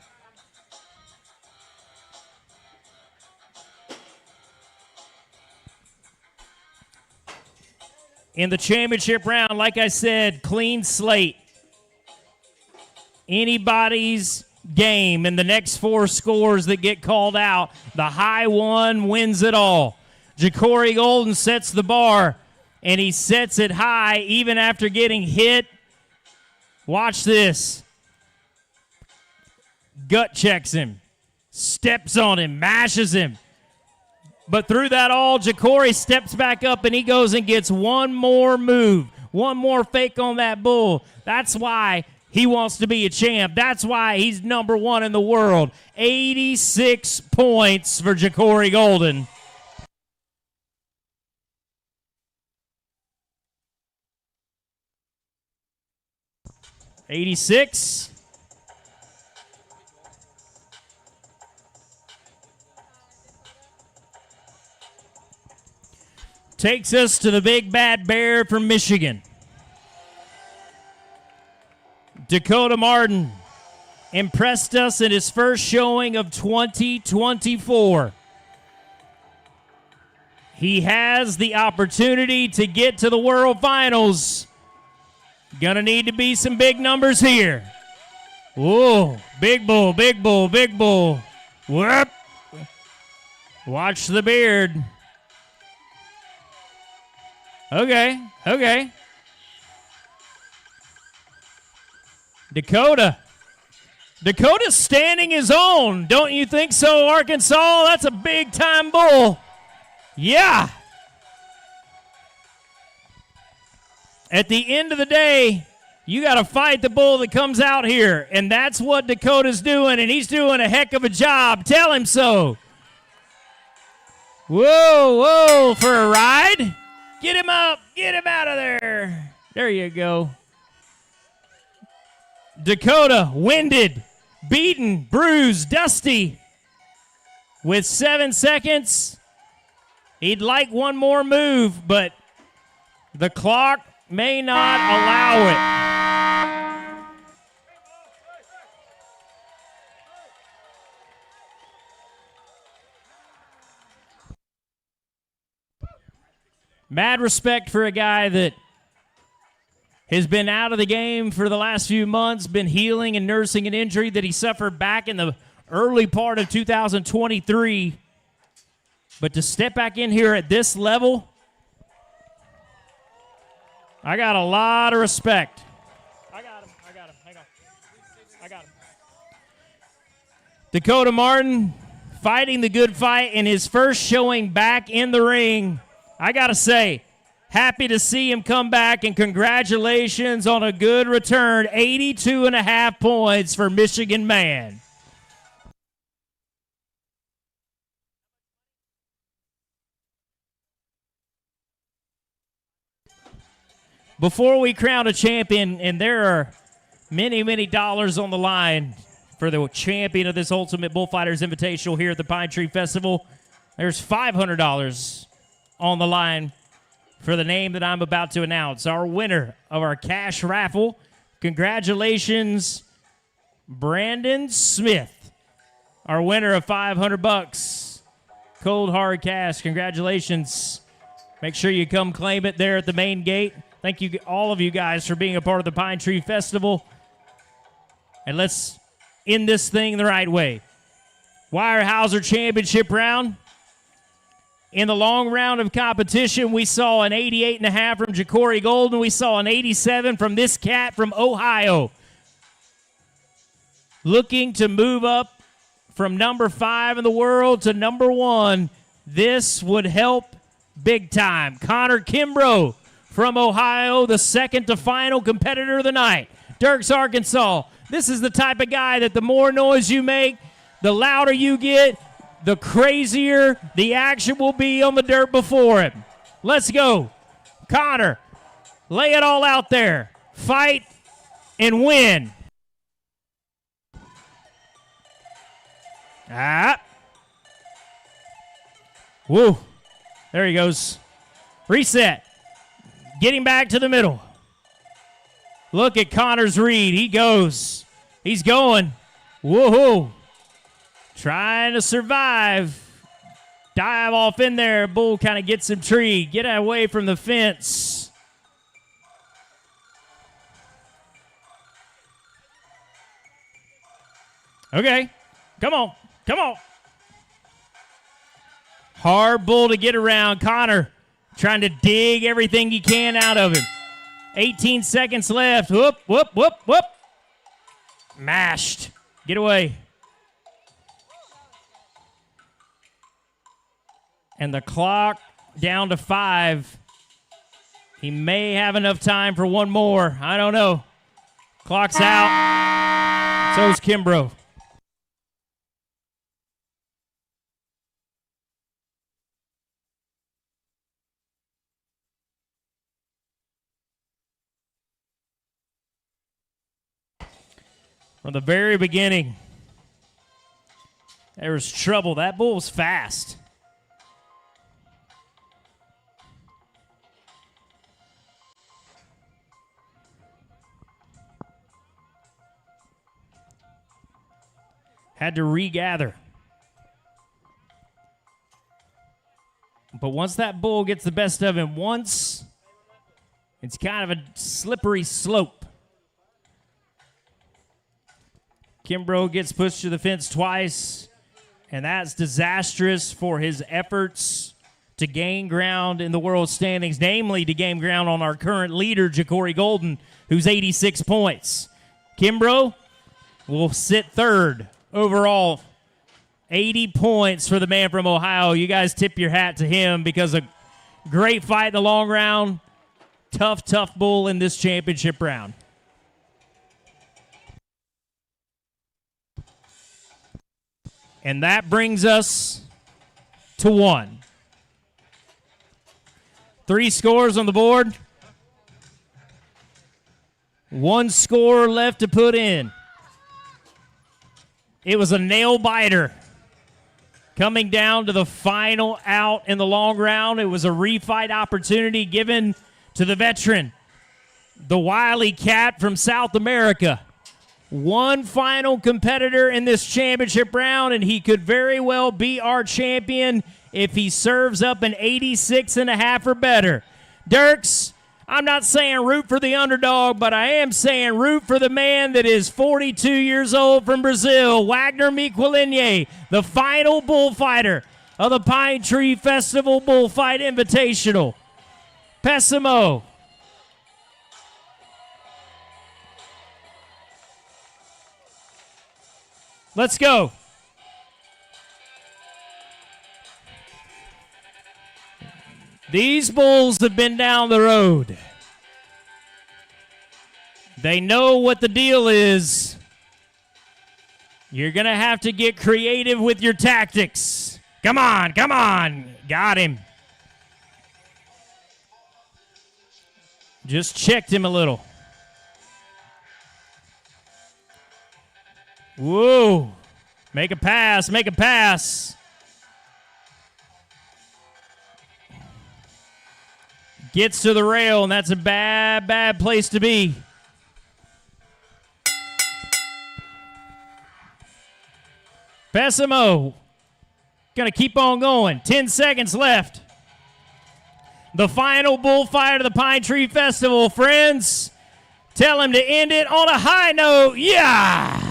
In the championship round, like I said, clean slate. Anybody's game, and the next 4 scores that get called out, the high one wins it all. JACOREY Golden sets the bar, and he sets it high even after getting hit. Watch this. Gut checks him, steps on him, mashes him. But through that all, JACOREY steps back up, and he goes and gets one more move, one more fake on that bull. That's why he wants to be a champ. That's why he's #1 in the world. 86 points for JACOREY Golden. 86. Takes us to the big bad bear from Michigan. Dakota Martin impressed us in his first showing of 2024. He has the opportunity to get to the World Finals. Gonna need to be some big numbers here. Whoa, big bull, big bull, big bull. Whoop. Watch the beard. Okay, okay. Dakota's standing his own. Don't you think so, Arkansas? That's a big time bull. Yeah. At the end of the day, you got to fight the bull that comes out here, and that's what Dakota's doing, and he's doing a heck of a job. Tell him so. Whoa, whoa, for a ride? Get him up. Get him out of there. There you go. Dakota, winded, beaten, bruised, dusty. With 7 seconds, he'd like one more move, but the clock may not allow it. Mad respect for a guy that has been out of the game for the last few months, been healing and nursing an injury that he suffered back in the early part of 2023. But to step back in here at this level, I got a lot of respect. I got him. Hang on. I got him. Dakota Martin fighting the good fight in his first showing back in the ring. I got to say, happy to see him come back, and congratulations on a good return. 82.5 points for Michigan Man. Before we crown a champion, and there are many, many dollars on the line for the champion of this Ultimate Bullfighters Invitational here at the Pine Tree Festival, there's $500 on the line for the name that I'm about to announce, our winner of our cash raffle. Congratulations, Brandon Smith, our winner of $500. Cold hard cash. Congratulations. Make sure you come claim it there at the main gate. Thank you, all of you guys, for being a part of the Pine Tree Festival. And let's end this thing the right way. Weyerhaeuser Championship round. In the long round of competition, we saw an 88.5 from JACOREY Golden. We saw an 87 from this cat from Ohio. Looking to move up from number 5 in the world to number 1. This would help big time. KIMBROUGH from Ohio, the second to final competitor of the night. Dierks, Arkansas. This is the type of guy that the more noise you make, the louder you get, the crazier the action will be on the dirt before him. Let's go. Connor, lay it all out there. Fight and win. Woo. There he goes. Reset. Getting back to the middle. Look at Connor's read. He goes. He's going. Woohoo. Trying to survive. Dive off in there. Bull kind of gets him tree. Get away from the fence. Okay. Come on. Come on. Hard bull to get around. Connor trying to dig everything he can out of him. 18 seconds left. Whoop, whoop, whoop, whoop. Mashed. Get away. And the clock down to 5. He may have enough time for one more. I don't know. Clock's out. So's KIMBROUGH. From the very beginning, there was trouble. That bull was fast. Had to regather. But once that bull gets the best of him once, it's kind of a slippery slope. KIMBROUGH gets pushed to the fence twice, and that's disastrous for his efforts to gain ground in the world standings, namely to gain ground on our current leader, JACOREY Golden, who's 86 points. KIMBROUGH will sit third overall. 80 points for the man from Ohio. You guys tip your hat to him because a great fight in the long round. Tough bull in this championship round. And that brings us to 1. 3 scores on the board. 1 score left to put in. It was a nail biter. Coming down to the final out in the long round, it was a refight opportunity given to the veteran, the wily cat from South America. 1 final competitor in this championship round, and he could very well be our champion if he serves up an 86.5 or better. Dierks, I'm not saying root for the underdog, but I am saying root for the man that is 42 years old from Brazil, WAGNER MIQUELINE, the final bullfighter of the Pine Tree Festival Bullfight Invitational. Pessimo. Let's go. These bulls have been down the road. They know what the deal is. You're going to have to get creative with your tactics. Come on, come on. Got him. Just checked him a little. Whoa. Make a pass, make a pass. Gets to the rail, and that's a bad place to be. Pessimo gonna keep on going. 10 seconds left. The final bullfight of the Pine Tree Festival, friends. Tell him to end it on a high note. Yeah!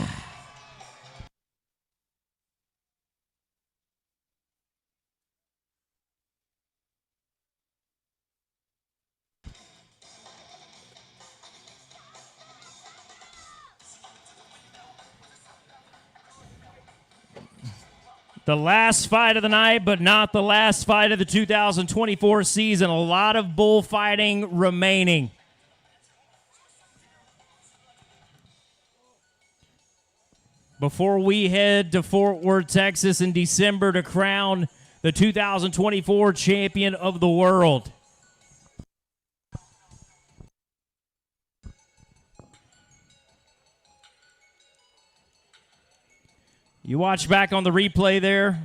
The last fight of the night, but not the last fight of the 2024 season. A lot of bullfighting remaining. Before we head to Fort Worth, Texas in December to crown the 2024 champion of the world. You watch back on the replay there.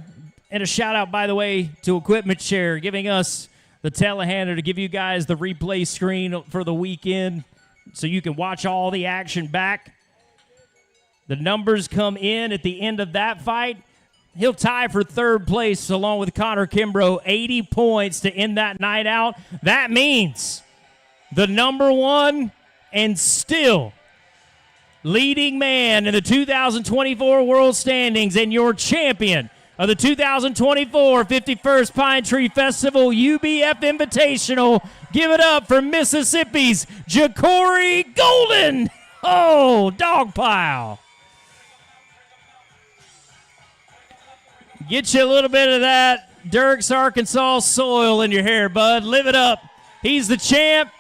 And a shout out, by the way, to Equipment Share, giving us the telehandler to give you guys the replay screen for the weekend so you can watch all the action back. The numbers come in at the end of that fight. He'll tie for third place along with Connor Kimbrough, 80 points to end that night out. That means the number 1 and still leading man in the 2024 World Standings and your champion of the 2024 51st Pine Tree Festival UBF Invitational. Give it up for Mississippi's JACOREY Golden. Oh, dog pile. Get you a little bit of that Dierks, Arkansas soil in your hair, bud. Live it up. He's the champ.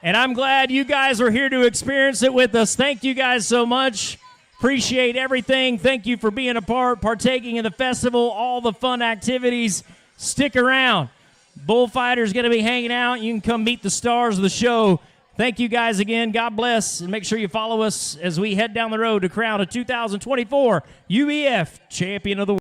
And I'm glad you guys are here to experience it with us. Thank you guys so much. Appreciate everything. Thank you for being a part, partaking in the festival, all the fun activities. Stick around. Bullfighters going to be hanging out. You can come meet the stars of the show. Thank you guys again. God bless. And make sure you follow us as we head down the road to crown a 2024 UEF Champion of the World.